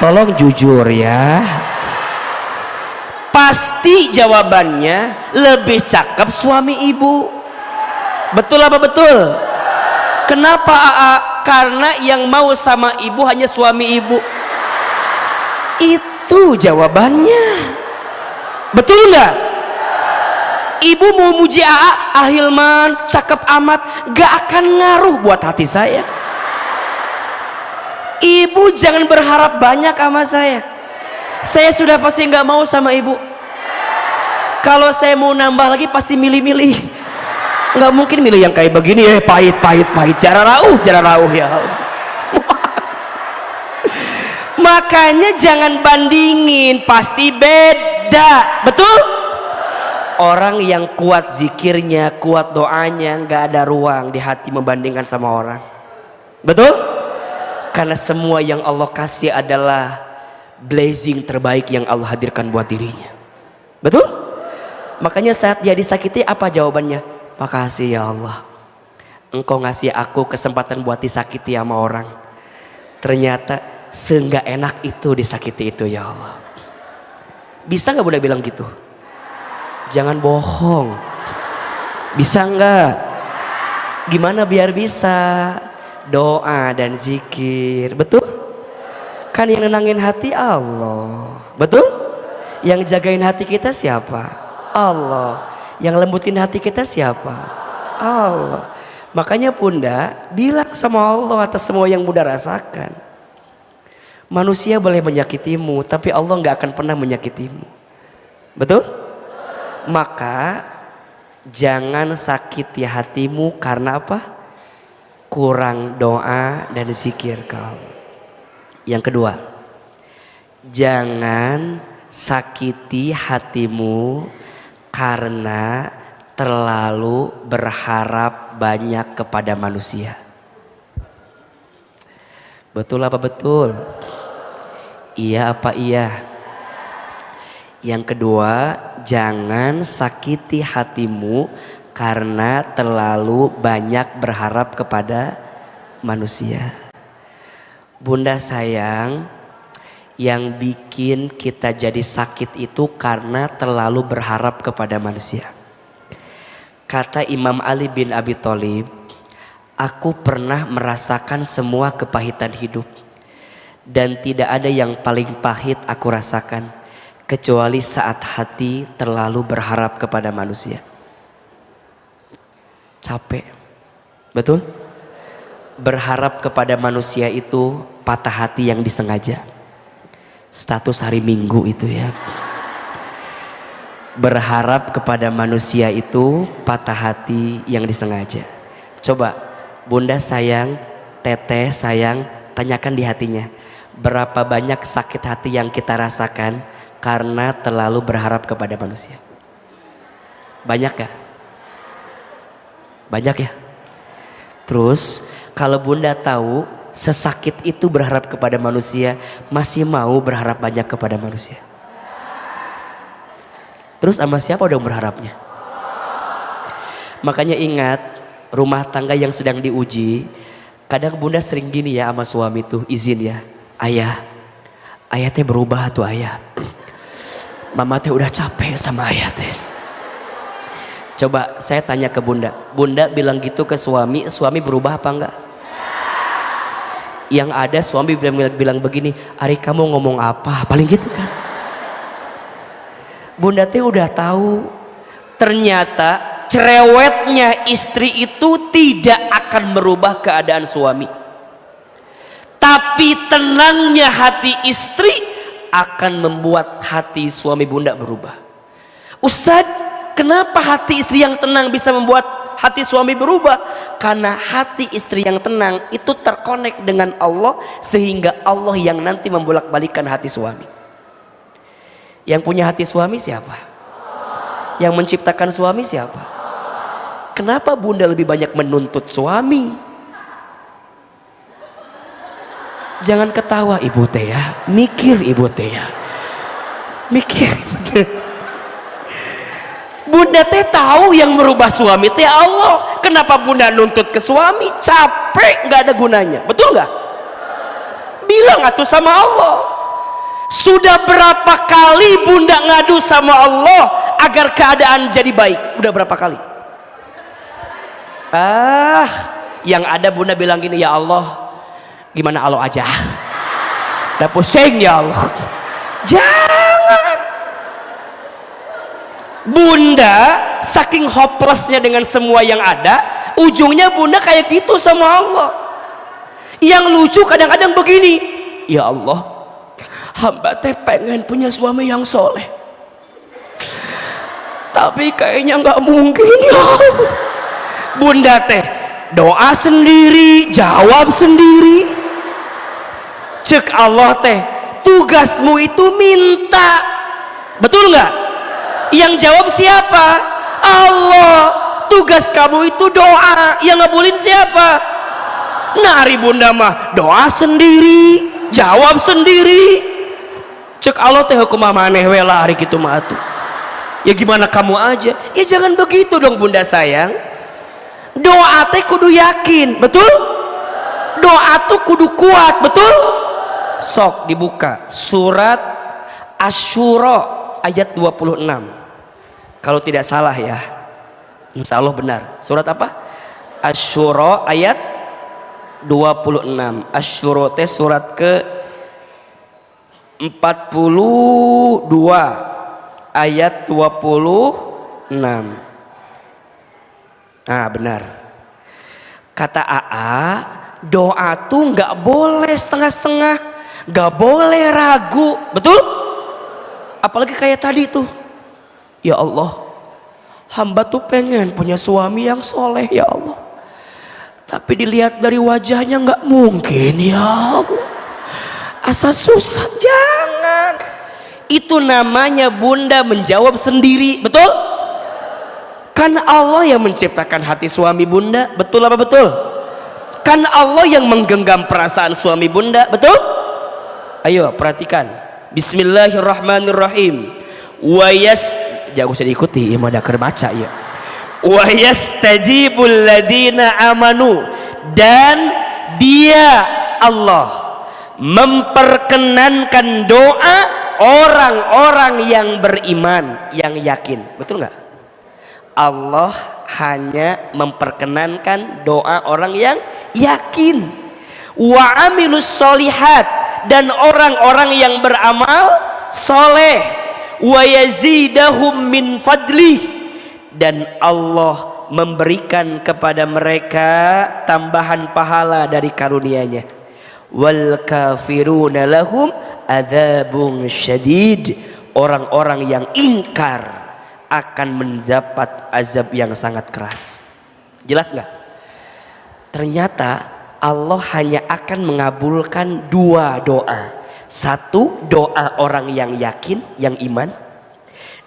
Tolong jujur ya. Pasti jawabannya lebih cakep suami ibu. Betul apa betul? Kenapa AA? Karena yang mau sama ibu hanya suami ibu. Itu jawabannya. Betul nggak? Ibu mau muji AA, Ahilman cakep amat, gak akan ngaruh buat hati saya. Ibu jangan berharap banyak sama saya. Saya sudah pasti nggak mau sama ibu. Kalau saya mau nambah lagi pasti milih-milih. Nggak mungkin milih yang kayak begini ya, pahit. Jarang rauh ya Allah. Makanya jangan bandingin, pasti beda. Betul? Orang yang kuat zikirnya, kuat doanya, nggak ada ruang di hati membandingkan sama orang. Betul? Karena semua yang Allah kasih adalah blessing terbaik yang Allah hadirkan buat dirinya. Betul? Makanya saat dia disakiti, apa jawabannya? Makasih ya Allah, Engkau ngasih aku kesempatan buat disakiti sama orang. Ternyata seenggak enak itu disakiti itu ya Allah. Bisa nggak bunda bilang gitu? Jangan bohong. Bisa nggak? Gimana biar bisa? Doa dan zikir. Betul? Kan yang nenangin hati Allah. Betul? Yang jagain hati kita siapa? Allah. Yang lembutin hati kita siapa? Allah. Makanya bunda bilang sama Allah atas semua yang bunda rasakan. Manusia boleh menyakitimu, tapi Allah nggak akan pernah menyakitimu. Betul? Maka jangan sakiti hatimu karena apa? Kurang doa dan zikir kau. Yang kedua, jangan sakiti hatimu karena terlalu berharap banyak kepada manusia. Betul apa betul? Iya apa iya? Yang kedua, jangan sakiti hatimu karena terlalu banyak berharap kepada manusia. Bunda sayang, yang bikin kita jadi sakit itu karena terlalu berharap kepada manusia. Kata Imam Ali bin Abi Thalib, aku pernah merasakan semua kepahitan hidup, dan tidak ada yang paling pahit aku rasakan kecuali saat hati terlalu berharap kepada manusia. Capek, betul? Berharap kepada manusia itu patah hati yang disengaja. Status hari Minggu itu ya. Berharap kepada manusia itu patah hati yang disengaja. Coba Bunda sayang, Teteh sayang, tanyakan di hatinya, berapa banyak sakit hati yang kita rasakan karena terlalu berharap kepada manusia? Banyak ya? Banyak ya? Terus kalau Bunda tahu sesakit itu berharap kepada manusia, masih mau berharap banyak kepada manusia? Terus sama siapa udah berharapnya? Makanya ingat, rumah tangga yang sedang diuji, kadang Bunda sering gini ya sama suami tuh, izin ya, ayah teh berubah tuh ayah, mama teh udah capek sama ayah teh. Coba saya tanya ke Bunda, Bunda bilang gitu ke suami, suami berubah apa enggak? Yang ada suami bilang begini, Ari kamu ngomong apa? Paling gitu kan. Bunda teh udah tahu, ternyata cerewetnya istri itu tidak akan merubah keadaan suami, tapi tenangnya hati istri akan membuat hati suami Bunda berubah. Ustadz, kenapa hati istri yang tenang bisa membuat hati suami berubah? Karena hati istri yang tenang itu terkonek dengan Allah, sehingga Allah yang nanti membolak-balikan hati suami. Yang punya hati suami siapa? Yang menciptakan suami siapa? Kenapa Bunda lebih banyak menuntut suami? Jangan ketawa ibu teh ya, mikir ibu teh ya, mikir. Bunda teh tahu yang merubah suami teh Allah. Kenapa Bunda nuntut ke suami? Capek, nggak ada gunanya, betul nggak? Bilang atuh sama Allah. Sudah berapa kali Bunda ngadu sama Allah agar keadaan jadi baik? Udah berapa kali? Yang ada Bunda bilang gini, ya Allah, gimana Allah aja? Udah pusing ya Allah. Jangan. Bunda saking hopelessnya dengan semua yang ada, ujungnya Bunda kayak gitu sama Allah. Yang lucu kadang-kadang begini, ya Allah, hamba teh pengen punya suami yang soleh, tapi kayaknya nggak mungkin ya Allah. Bunda teh doa sendiri, jawab sendiri. Cek Allah teh, tugasmu itu minta, betul nggak? Yang jawab siapa? Allah. Tugas kamu itu doa, yang ngabulin siapa? Nah, hari Bunda mah doa sendiri, jawab sendiri. Cek Allah teh hukum maneh we lah hari kitu mah atuh. Ya gimana kamu aja? Ya jangan begitu dong Bunda sayang. Doa teh kudu yakin, betul? Doa tuh kudu kuat, betul? Sok dibuka surat Asy-Syura ayat 26. Kalau tidak salah ya, insya Allah benar. Surat apa? Asy-Syura ayat 26. Asy-Syura teh surat ke 42 ayat 26. Nah benar. Kata AA, doa tuh nggak boleh setengah-setengah, nggak boleh ragu, betul? Apalagi kayak tadi tuh, ya Allah, hamba tuh pengen punya suami yang soleh ya Allah, tapi dilihat dari wajahnya nggak mungkin ya Allah, asa susah. Jangan, itu namanya Bunda menjawab sendiri, betul? Kan Allah yang menciptakan hati suami Bunda, betul apa betul? Kan Allah yang menggenggam perasaan suami Bunda, betul? Ayo perhatikan, Bismillahirrahmanirrahim. jangan usah diikuti ya, ada baca ya. Wa yastajibul ladina amanu, dan dia Allah memperkenankan doa orang-orang yang beriman, yang yakin. Betul nggak? Allah hanya memperkenankan doa orang yang yakin. Wa amilus solihat, dan orang-orang yang beramal soleh. Wa yazidahum min fadlih, dan Allah memberikan kepada mereka tambahan pahala dari karunia-Nya. Wal kafiruna lahum adzabun syadid, orang-orang yang ingkar akan mendapat azab yang sangat keras. Jelas nggak? Ternyata Allah hanya akan mengabulkan dua doa. Satu, doa orang yang yakin, yang iman.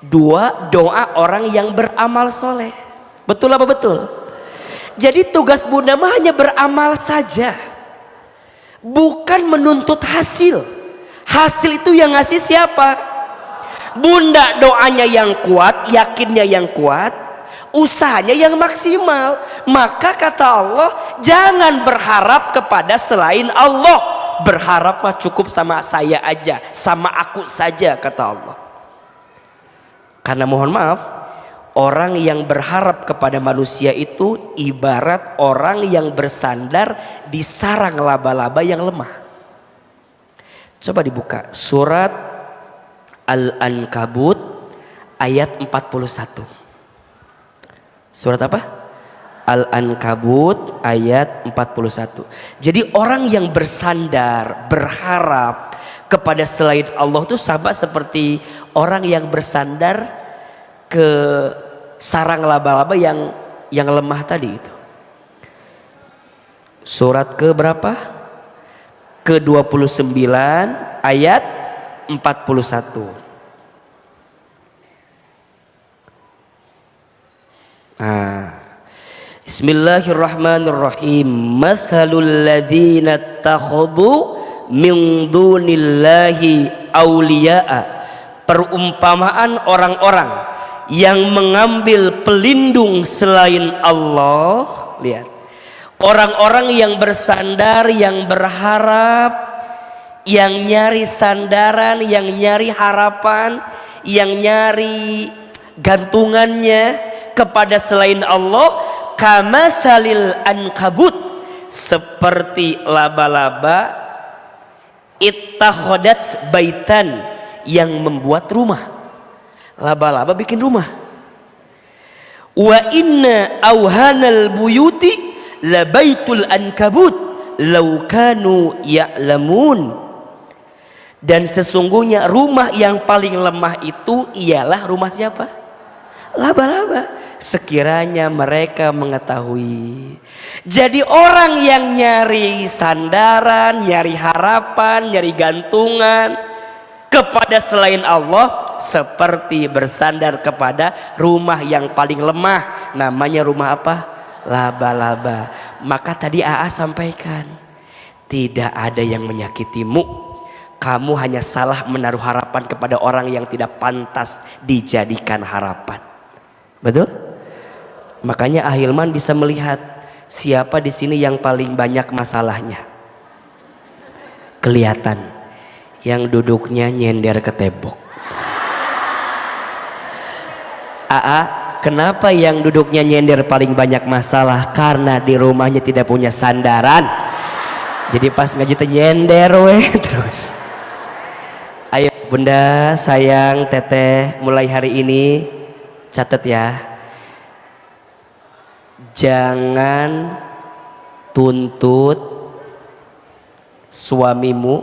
Dua, doa orang yang beramal soleh. Betul apa betul? Jadi tugas Bunda mah hanya beramal saja, bukan menuntut hasil. Hasil itu yang ngasih siapa? Bunda doanya yang kuat, yakinnya yang kuat, usahanya yang maksimal. Maka kata Allah, jangan berharap kepada selain Allah. Berharap mah cukup sama saya aja, sama aku saja, kata Allah. Karena mohon maaf, orang yang berharap kepada manusia itu ibarat orang yang bersandar di sarang laba-laba yang lemah. Coba dibuka surat Al-Ankabut ayat 41. Surat apa? Al-Ankabut ayat 41. Jadi orang yang bersandar, berharap kepada selain Allah itu sama seperti orang yang bersandar ke sarang laba-laba yang lemah tadi itu. Surat ke berapa? Ke 29 ayat 41. Bismillahirrahmanirrahim. Mathalul ladzina takhadhu min dunillahi awliya'a, perumpamaan orang-orang yang mengambil pelindung selain Allah. Lihat, orang-orang yang bersandar, yang berharap, yang nyari sandaran, yang nyari harapan, yang nyari gantungannya kepada selain Allah. Kamathalil ankabut, seperti laba-laba ittakhadat baitan, yang membuat rumah. Laba-laba bikin rumah. Wa inna auhanal buyuti labaitul ankabut law kanu ya'lamun, dan sesungguhnya rumah yang paling lemah itu ialah rumah siapa? Laba-laba, sekiranya mereka mengetahui. Jadi orang yang nyari sandaran, nyari harapan, nyari gantungan kepada selain Allah seperti bersandar kepada rumah yang paling lemah. Namanya rumah apa? Laba-laba. Maka tadi AA sampaikan, tidak ada yang menyakitimu. Kamu hanya salah menaruh harapan kepada orang yang tidak pantas dijadikan harapan. Betul? Makanya Ahilman bisa melihat siapa di sini yang paling banyak masalahnya. Kelihatan yang duduknya nyender ke tembok. AA, kenapa yang duduknya nyender paling banyak masalah? Karena di rumahnya tidak punya sandaran. Jadi pas ngaji teh nyender weh terus. Ayo Bunda, sayang, Teteh, mulai hari ini catat ya, jangan tuntut suamimu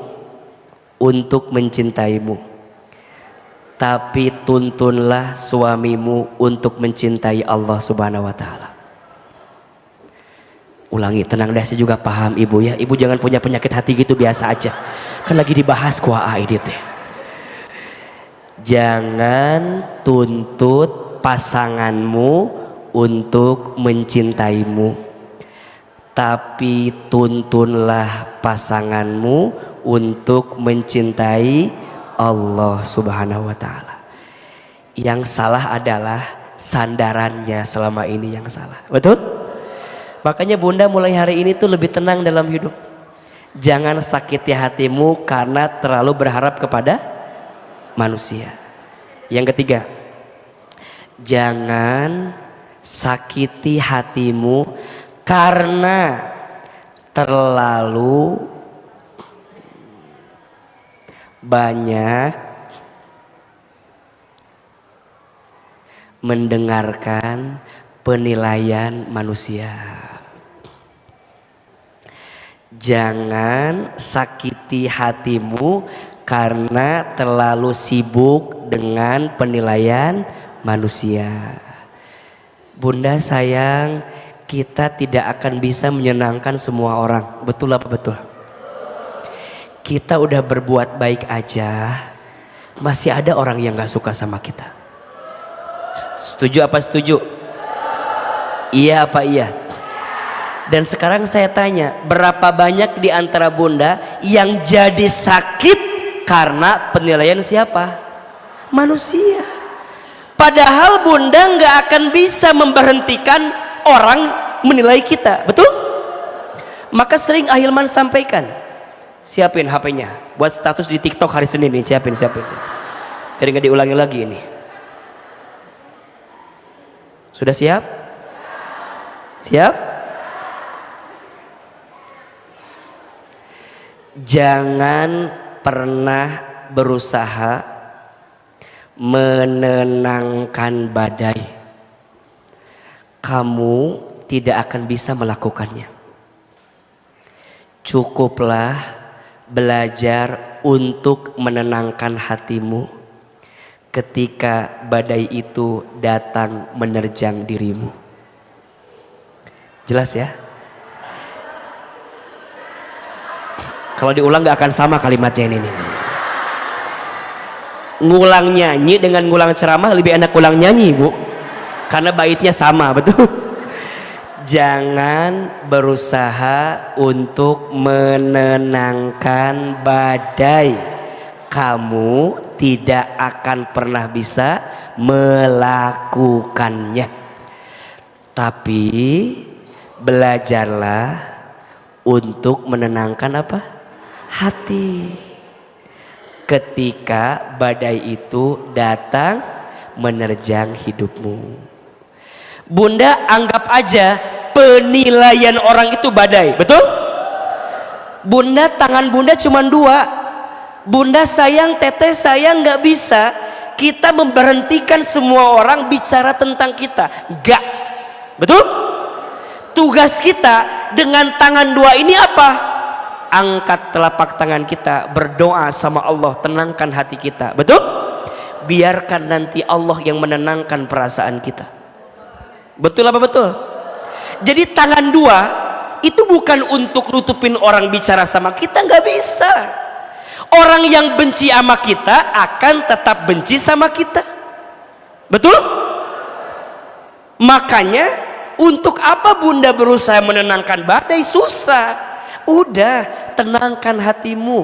untuk mencintaimu, tapi tuntunlah suamimu untuk mencintai Allah Subhanahu wa Ta'ala. Ulangi, tenang deh, saya juga paham ibu ya. Ibu jangan punya penyakit hati gitu, biasa aja. Kan lagi dibahas kuah ini teh. Jangan tuntut pasanganmu untuk mencintaimu, tapi tuntunlah pasanganmu untuk mencintai Allah Subhanahu wa Ta'ala. Yang salah adalah sandarannya selama ini yang salah. Betul? Makanya bunda mulai hari ini tuh lebih tenang dalam hidup. Jangan sakiti hatimu karena terlalu berharap kepada manusia. Yang ketiga, jangan sakiti hatimu karena terlalu banyak mendengarkan penilaian manusia. Jangan sakiti hatimu karena terlalu sibuk dengan penilaian manusia. Bunda sayang, kita tidak akan bisa menyenangkan semua orang. Betul apa betul? Kita udah berbuat baik aja, masih ada orang yang gak suka sama kita. Setuju apa setuju? Iya apa iya? Dan sekarang saya tanya, berapa banyak di antara bunda yang jadi sakit karena penilaian siapa? Manusia. Padahal bunda nggak akan bisa memberhentikan orang menilai kita, betul? Maka sering Ahilman sampaikan, siapin HP-nya buat status di TikTok hari Senin nih, siapin. Biar nggak diulangi lagi ini. Sudah siap? Siap? Jangan pernah berusaha menenangkan badai. Kamu tidak akan bisa melakukannya. Cukuplah belajar untuk menenangkan hatimu ketika badai itu datang menerjang dirimu. Jelas ya? Kalau diulang gak akan sama kalimatnya ini. Ngulang nyanyi dengan ngulang ceramah lebih enak ngulang nyanyi, Bu. Karena baitnya sama, betul? Jangan berusaha untuk menenangkan badai. Kamu tidak akan pernah bisa melakukannya. Tapi belajarlah untuk menenangkan apa? Hati. Ketika badai itu datang menerjang hidupmu. Bunda anggap aja penilaian orang itu badai, betul? Bunda, tangan bunda cuma dua. Bunda sayang, teteh sayang, nggak bisa kita memberhentikan semua orang bicara tentang kita. Nggak, betul? Tugas kita dengan tangan dua ini apa? Angkat telapak tangan kita, berdoa sama Allah, tenangkan hati kita, betul? Biarkan nanti Allah yang menenangkan perasaan kita. Betul apa betul? Jadi tangan dua itu bukan untuk nutupin orang bicara sama kita, nggak bisa. Orang yang benci sama kita akan tetap benci sama kita, betul? Makanya untuk apa bunda berusaha menenangkan badai? Susah. Udah, tenangkan hatimu.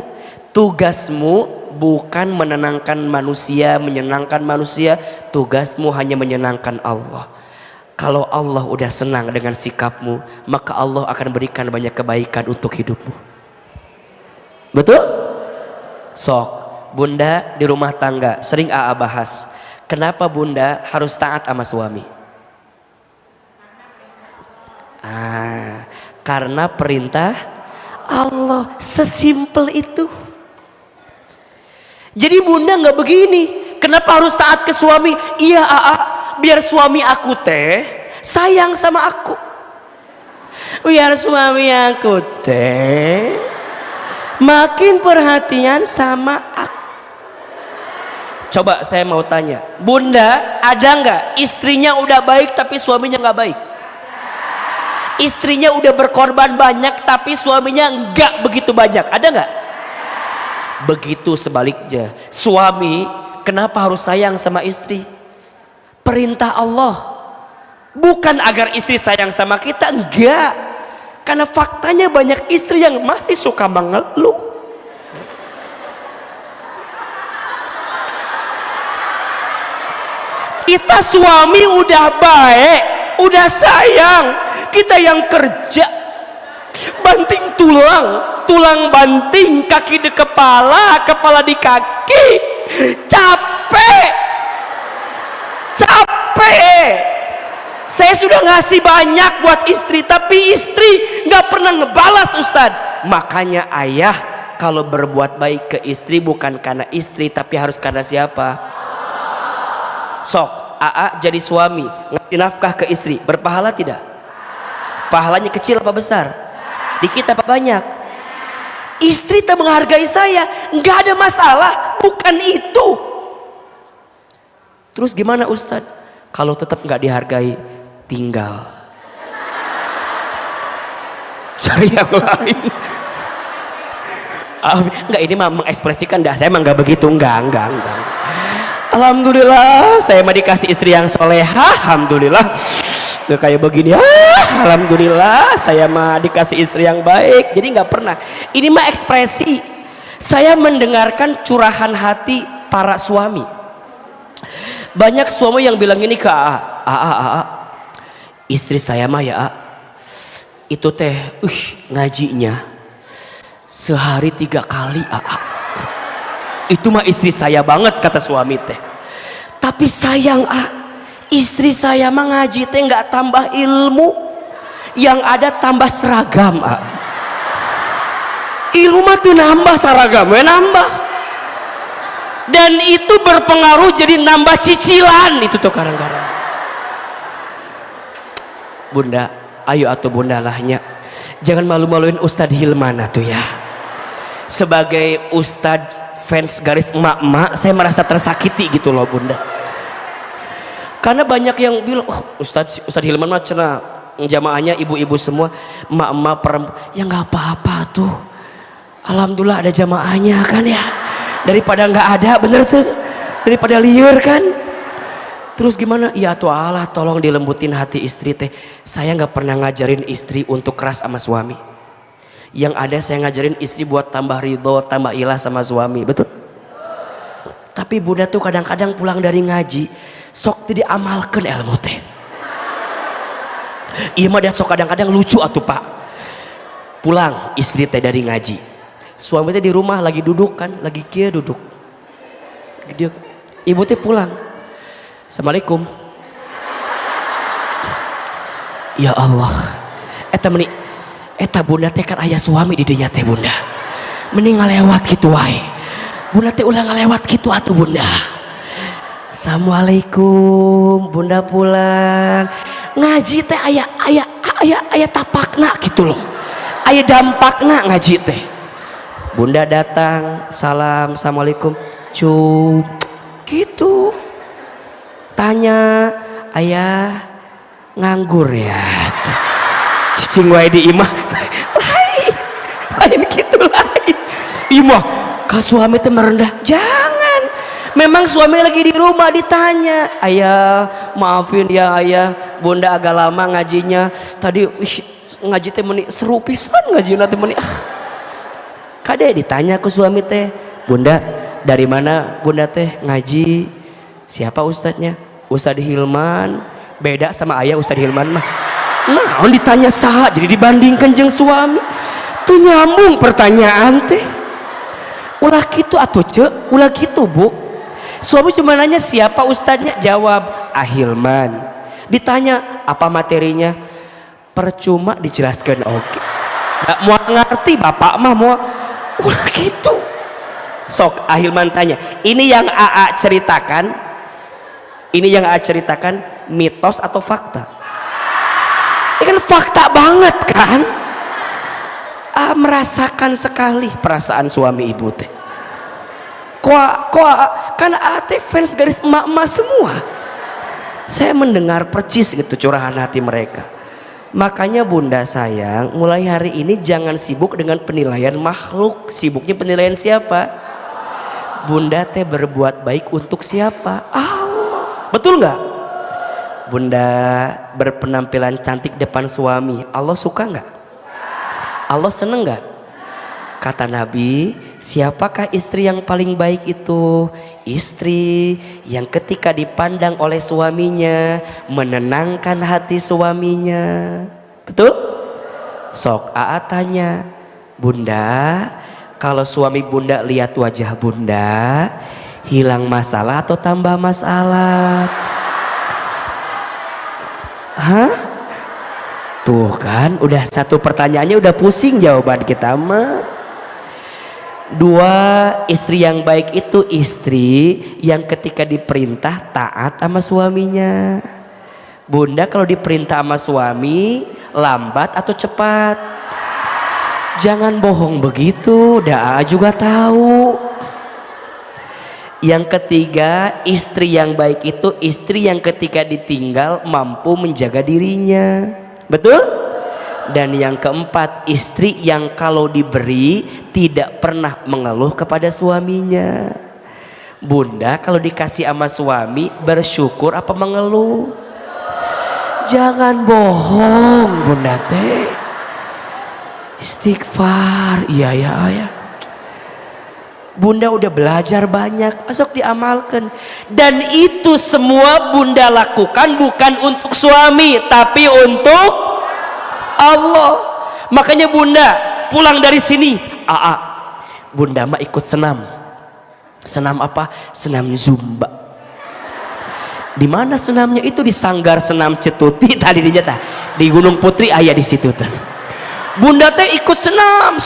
Tugasmu bukan menenangkan manusia, menyenangkan manusia. Tugasmu hanya menyenangkan Allah. Kalau Allah udah senang dengan sikapmu, maka Allah akan berikan banyak kebaikan untuk hidupmu. Betul? Sok, bunda di rumah tangga sering AA bahas, kenapa bunda harus taat sama suami? Karena perintah Allah, sesimpel itu. Jadi bunda nggak begini, kenapa harus taat ke suami? Iya AA, biar suami aku teh sayang sama aku, biar suami aku teh makin perhatian sama aku. Coba saya mau tanya, bunda ada nggak istrinya udah baik tapi suaminya nggak baik? Istrinya udah berkorban banyak tapi suaminya enggak begitu banyak, ada nggak? Begitu sebaliknya, suami kenapa harus sayang sama istri? Perintah Allah, bukan agar istri sayang sama kita, enggak. Karena faktanya banyak istri yang masih suka mengeluh. Kita suami udah baik, udah sayang, kita yang kerja banting tulang, tulang banting, kaki di kepala, kepala di kaki, capek. Saya sudah ngasih banyak buat istri, tapi istri nggak pernah ngebalas Ustadz. Makanya ayah kalau berbuat baik ke istri bukan karena istri, tapi harus karena siapa? Sok AA jadi suami ngasih nafkah ke istri, berpahala tidak? Pahalanya kecil apa besar? Dikit apa banyak? Istri tak menghargai saya, nggak ada masalah, bukan itu. Terus gimana Ustadz? Kalau tetap nggak dihargai, tinggal cari yang lain. Enggak, ini mah mengekspresikan dah, saya mah nggak begitu, enggak. Alhamdulillah saya mah dikasih istri yang solehah, alhamdulillah. Nggak kayak begini, alhamdulillah saya mah dikasih istri yang baik. Jadi nggak pernah, ini mah ekspresi. Saya mendengarkan curahan hati para suami. Banyak suami yang bilang ini ke AA, istri saya mah ya itu teh ngajinya sehari 3 kali AA. Itu mah istri saya banget kata suami teh. Tapi sayang istri saya mah ngaji teh nggak tambah ilmu, yang ada tambah seragam ilmu mah tuh nambah, seragam nambah, dan itu berpengaruh jadi nambah cicilan itu tuh kadang-kadang. Bunda, ayo atuh bunda lahnya, jangan malu-maluin Ustadz Hilman atuh ya. Sebagai Ustadz fans garis emak-emak, saya merasa tersakiti gitu loh bunda. Karena banyak yang bilang, Ustadz Hilman mah cenah jamaahnya ibu-ibu semua, emak-emak perempuan. Ya nggak apa-apa tuh, alhamdulillah ada jamaahnya kan ya, daripada nggak ada, bener tuh, daripada liur kan. Terus gimana? Ya tuh Allah tolong dilembutin hati istri teh. Saya nggak pernah ngajarin istri untuk keras sama suami. Yang ada saya ngajarin istri buat tambah ridho, tambah ilah sama suami, betul? Tapi bunda tuh kadang-kadang pulang dari ngaji, sok tidak amalkan ilmu teh. Iya mah dia sok kadang-kadang lucu atuh pak. Pulang istri teh dari ngaji, suami teh di rumah lagi duduk kan, lagi kia duduk. Dia, ibu teh pulang. Assalamualaikum. Ya Allah, eta bunda teh kan ayah suami di dinya teh bunda. Mending ngalewat gitu wae. Bunda teh ulah ngalewat gitu atuh bunda. Assalamualaikum, bunda pulang. Ngaji teh ayah tapakna gitu loh. Ayah dampakna ngaji teh. Bunda datang, salam, assalamualaikum, cuk, gitu. Tanya, ayah nganggur ya? Cicing wae di imah, lain gitu lain. Imah, ka suami teh merendah, jangan. Memang suami lagi di rumah ditanya, ayah maafin ya ayah, bunda agak lama ngajinya. Tadi ngaji teh meni seru pisan ngaji nanti meni. Kade ditanya ke suami teh, bunda dari mana bunda teh ngaji? Siapa ustadznya? Ustadz Hilman. Beda sama ayah Ustadz Hilman mah. Nah, ditanya saha jadi dibandingkan jeung suami. Tuh nyambung pertanyaan teh. Ulah gitu atuh cek, ulah gitu bu. Suami cuma nanya siapa ustadznya, jawab Hilman. Ditanya apa materinya, percuma dijelaskan. Oke. Nggak mau ngerti bapak mah mau. Ulah gitu. Sok Hilman tanya, ini yang AA ceritakan. Ini yang AA ceritakan mitos atau fakta? Ini kan fakta banget kan? AA merasakan sekali perasaan suami ibu teh. Kok kan AA teh fans garis emak-emak semua. Saya mendengar percis gitu curahan hati mereka. Makanya bunda sayang, mulai hari ini jangan sibuk dengan penilaian makhluk. Sibuknya penilaian siapa? Bunda teh berbuat baik untuk siapa? Betul nggak? Bunda berpenampilan cantik depan suami, Allah suka nggak? Allah seneng nggak? Kata Nabi, Siapakah istri yang paling baik itu? Istri yang ketika dipandang oleh suaminya menenangkan hati suaminya. Betul? Sok Aa tanya, Bunda, kalau suami Bunda lihat wajah Bunda, hilang masalah atau tambah masalah? Hah? Tuh kan, udah satu pertanyaannya udah pusing jawaban kita mah. Dua, istri yang baik itu istri yang ketika diperintah taat sama suaminya. Bunda kalau diperintah sama suami lambat atau cepat? Jangan bohong begitu, daa juga tahu. Yang ketiga, istri yang baik itu istri yang ketika ditinggal mampu menjaga dirinya. Betul? Dan yang keempat, istri yang kalau diberi tidak pernah mengeluh kepada suaminya. Bunda kalau dikasih sama suami bersyukur apa mengeluh? Jangan bohong Bunda teh. Istighfar, iya ya ayah. Bunda udah belajar banyak, asok diamalkan. Dan itu semua Bunda lakukan bukan untuk suami, tapi untuk Allah. Makanya Bunda pulang dari sini, Bunda mah ikut senam. Senam apa? Senam Zumba. Di mana senamnya? Itu di Sanggar Senam Cetuti tadi dinyata di Gunung Putri ayah di situ tuh. Bunda teh ikut senam.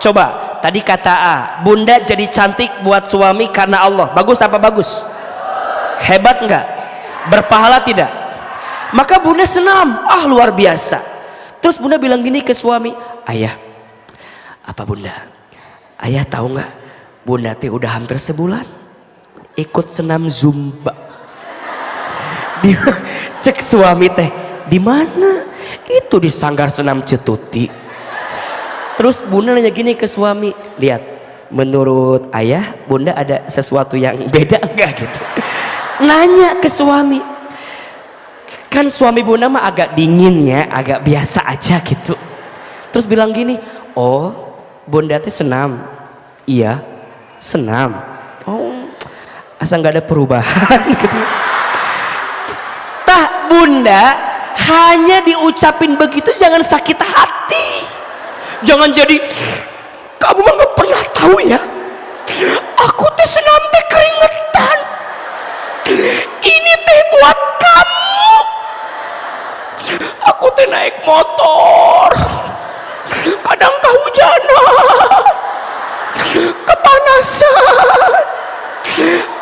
Coba tadi kata A, Bunda jadi cantik buat suami karena Allah. Bagus apa bagus? Hebat enggak? Berpahala tidak? Maka Bunda senam, luar biasa. Terus Bunda bilang gini ke suami, ayah, apa Bunda? Ayah tahu nggak? Bunda teh udah hampir sebulan ikut senam Zumba. Cek suami teh, di mana? Itu di Sanggar Senam Cetuti. Terus Bunda nanya gini ke suami, lihat, menurut ayah, Bunda ada sesuatu yang beda enggak gitu? Nanya ke suami. Kan suami Bunda mah agak dingin ya, agak biasa aja gitu. Terus bilang gini, oh Bunda teh senam? Iya senam. Oh asal nggak ada perubahan gitu. Tah Bunda hanya diucapin begitu jangan sakit hati. Jangan jadi kamu mah nggak pernah tahu ya, aku teh senam teh keringetan, ini teh buat kamu. Aku teh naik motor, kadang kehujanan, kepanasan.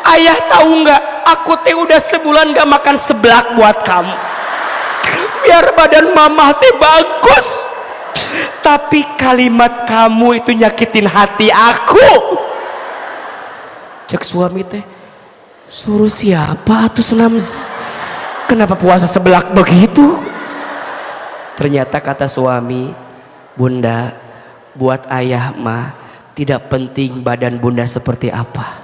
Ayah tahu nggak? Aku teh udah sebulan gak makan seblak buat kamu, biar badan mama teh bagus. Tapi kalimat kamu itu nyakitin hati aku. Cek suami teh, suruh siapa tuh senam? Kenapa puasa seblak begitu? Ternyata kata suami, Bunda, buat ayah mah tidak penting badan Bunda seperti apa.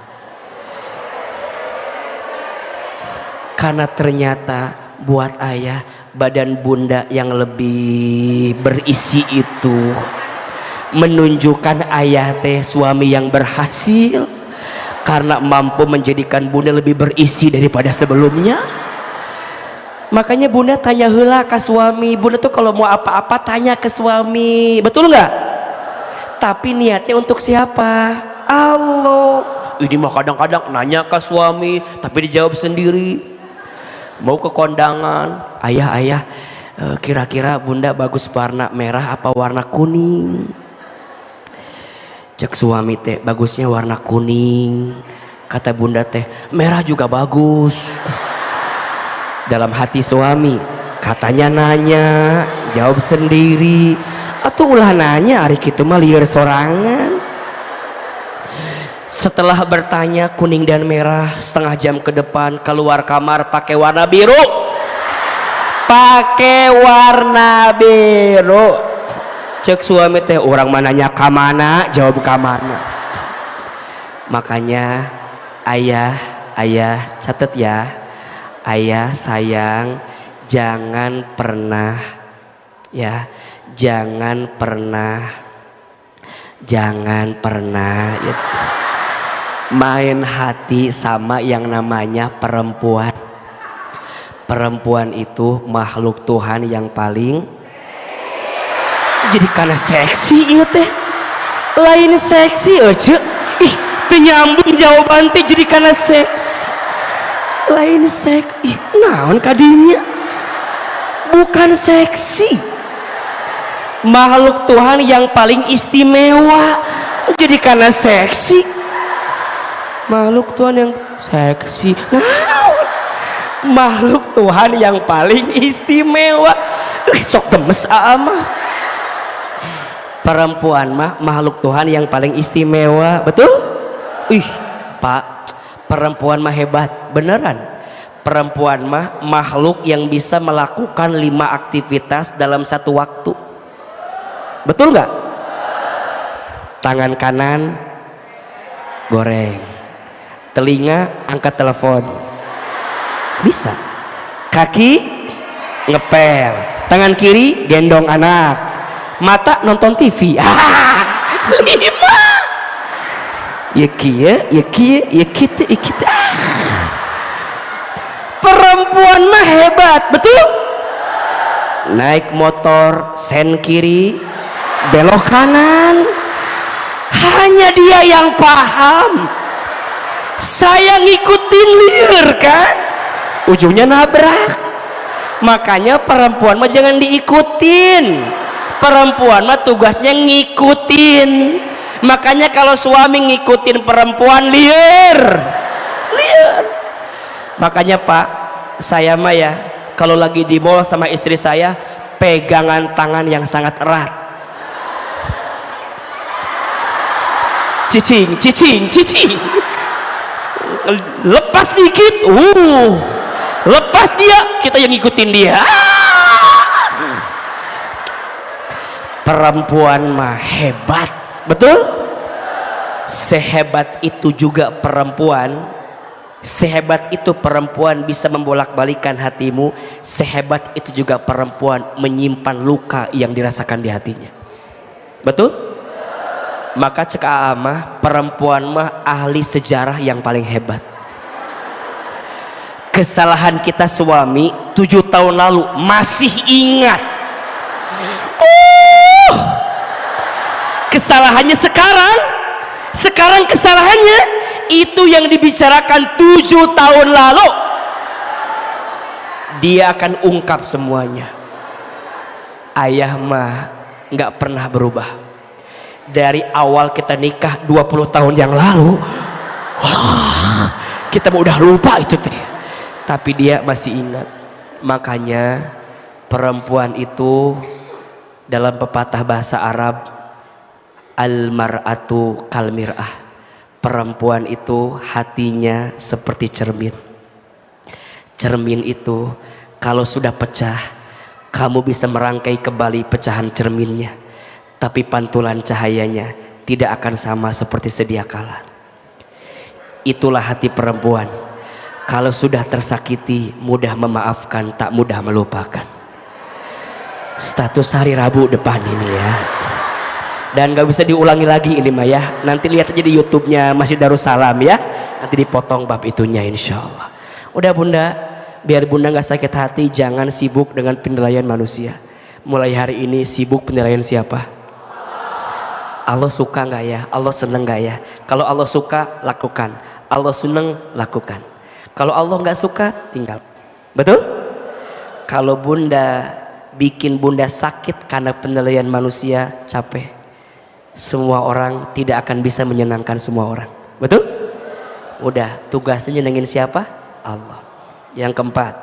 Karena ternyata buat ayah badan Bunda yang lebih berisi itu menunjukkan ayah teh suami yang berhasil karena mampu menjadikan Bunda lebih berisi daripada sebelumnya. Makanya Bunda tanya heula ke suami. Bunda tuh kalau mau apa-apa tanya ke suami, betul nggak? Tapi niatnya untuk siapa? Allah. Ini mah kadang-kadang nanya ke suami tapi dijawab sendiri. Mau ke kondangan, ayah, kira-kira Bunda bagus warna merah apa warna kuning? Cek suami teh, bagusnya warna kuning. Kata Bunda teh, merah juga bagus. Dalam hati suami, katanya nanya, jawab sendiri. Atau ulah nanya, hari itu mah liar sorangan. Setelah bertanya kuning dan merah, setengah jam ke depan keluar kamar pakai warna biru. Pakai warna biru. Cek suami teh, orang mananya kamana, jawab kamana. Makanya ayah catat ya. Ayah sayang, jangan pernah Jangan pernah ya, main hati sama yang namanya perempuan. Perempuan itu makhluk Tuhan yang paling jadi karena seksi iya teh. Lain seksi aja. Ih, penyambung jawaban teh jadi karena seksi. Lain seksi. Ih, naon kadinya? Bukan seksi. Makhluk Tuhan yang paling istimewa jadi karena seksi. Makhluk Tuhan yang seksi. Nah, makhluk Tuhan yang paling istimewa. Sok gemes mah. Perempuan mah makhluk Tuhan yang paling istimewa, betul? Ih, Pak, perempuan mah hebat, beneran. Perempuan mah makhluk yang bisa melakukan 5 aktivitas dalam satu waktu. Betul nggak? Tangan kanan goreng, telinga angkat telepon, bisa. Kaki ngepel, tangan kiri gendong anak, mata nonton TV. 5. Ya kia, ya kia, ya kita, ya kita. Perempuan mah hebat, betul? Naik motor sen kiri, belok kanan, hanya dia yang paham. Saya ngikutin liar kan, ujungnya nabrak. Makanya perempuan mah jangan diikutin. Perempuan mah tugasnya ngikutin. Makanya kalau suami ngikutin perempuan liar. Makanya Pak, saya mah ya kalau lagi di mall sama istri saya pegangan tangan yang sangat erat. Cicing, cicing, cicing. Lepas dikit, lepas dia, kita yang ngikutin dia. Perempuan mah hebat, betul? Sehebat itu juga perempuan. Sehebat itu perempuan bisa membolak-balikan hatimu. Sehebat itu juga perempuan menyimpan luka yang dirasakan di hatinya. Betul? Maka cek mah perempuan mah ahli sejarah yang paling hebat. Kesalahan kita suami 7 tahun lalu masih ingat. Kesalahannya sekarang kesalahannya itu yang dibicarakan 7 tahun lalu. Dia akan ungkap semuanya. Ayah mah nggak pernah berubah. Dari awal kita nikah 20 tahun yang lalu, kita udah lupa itu teh. Tapi dia masih ingat. Makanya perempuan itu dalam pepatah bahasa Arab, al-mar'atu kal mir'ah. Perempuan itu hatinya seperti cermin. Cermin itu kalau sudah pecah, kamu bisa merangkai kembali pecahan cerminnya, tapi pantulan cahayanya tidak akan sama seperti sedia kala. Itulah hati perempuan. Kalau sudah tersakiti, mudah memaafkan, tak mudah melupakan. Status hari Rabu depan ini ya. Dan gak bisa diulangi lagi ini mah ya. Nanti lihat aja di YouTube-nya Masjid Darussalam ya. Nanti dipotong bab itunya insya Allah. Udah Bunda, biar Bunda gak sakit hati, jangan sibuk dengan penilaian manusia. Mulai hari ini sibuk penilaian siapa? Allah suka gak ya? Allah seneng gak ya? Kalau Allah suka, lakukan. Allah seneng, lakukan. Kalau Allah gak suka, tinggal. Betul? Kalau Bunda bikin Bunda sakit karena penilaian manusia, capek. Semua orang tidak akan bisa menyenangkan semua orang. Betul? Udah, tugasnya nyenengin siapa? Allah. Yang keempat,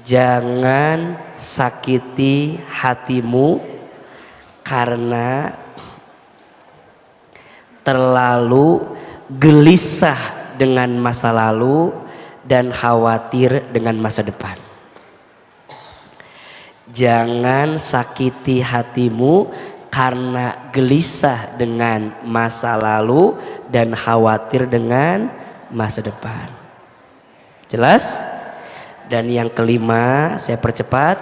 jangan sakiti hatimu karena terlalu gelisah dengan masa lalu dan khawatir dengan masa depan. Jangan sakiti hatimu karena gelisah dengan masa lalu dan khawatir dengan masa depan. Jelas? Dan yang kelima, saya percepat.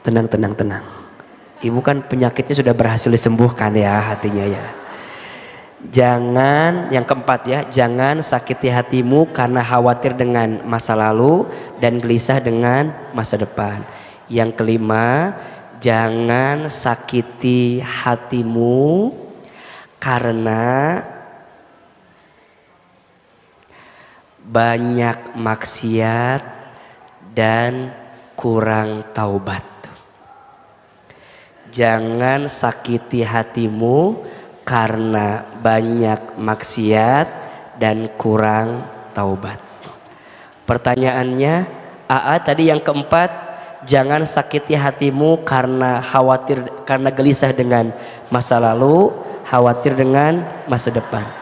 Tenang. Ibu kan penyakitnya sudah berhasil disembuhkan ya hatinya ya. Jangan, yang keempat ya, jangan sakiti hatimu karena khawatir dengan masa lalu dan gelisah dengan masa depan. Yang kelima, jangan sakiti hatimu karena banyak maksiat dan kurang taubat. Jangan sakiti hatimu karena banyak maksiat dan kurang taubat. Pertanyaannya, AA tadi yang keempat, jangan sakiti hatimu karena khawatir, karena gelisah dengan masa lalu, khawatir dengan masa depan.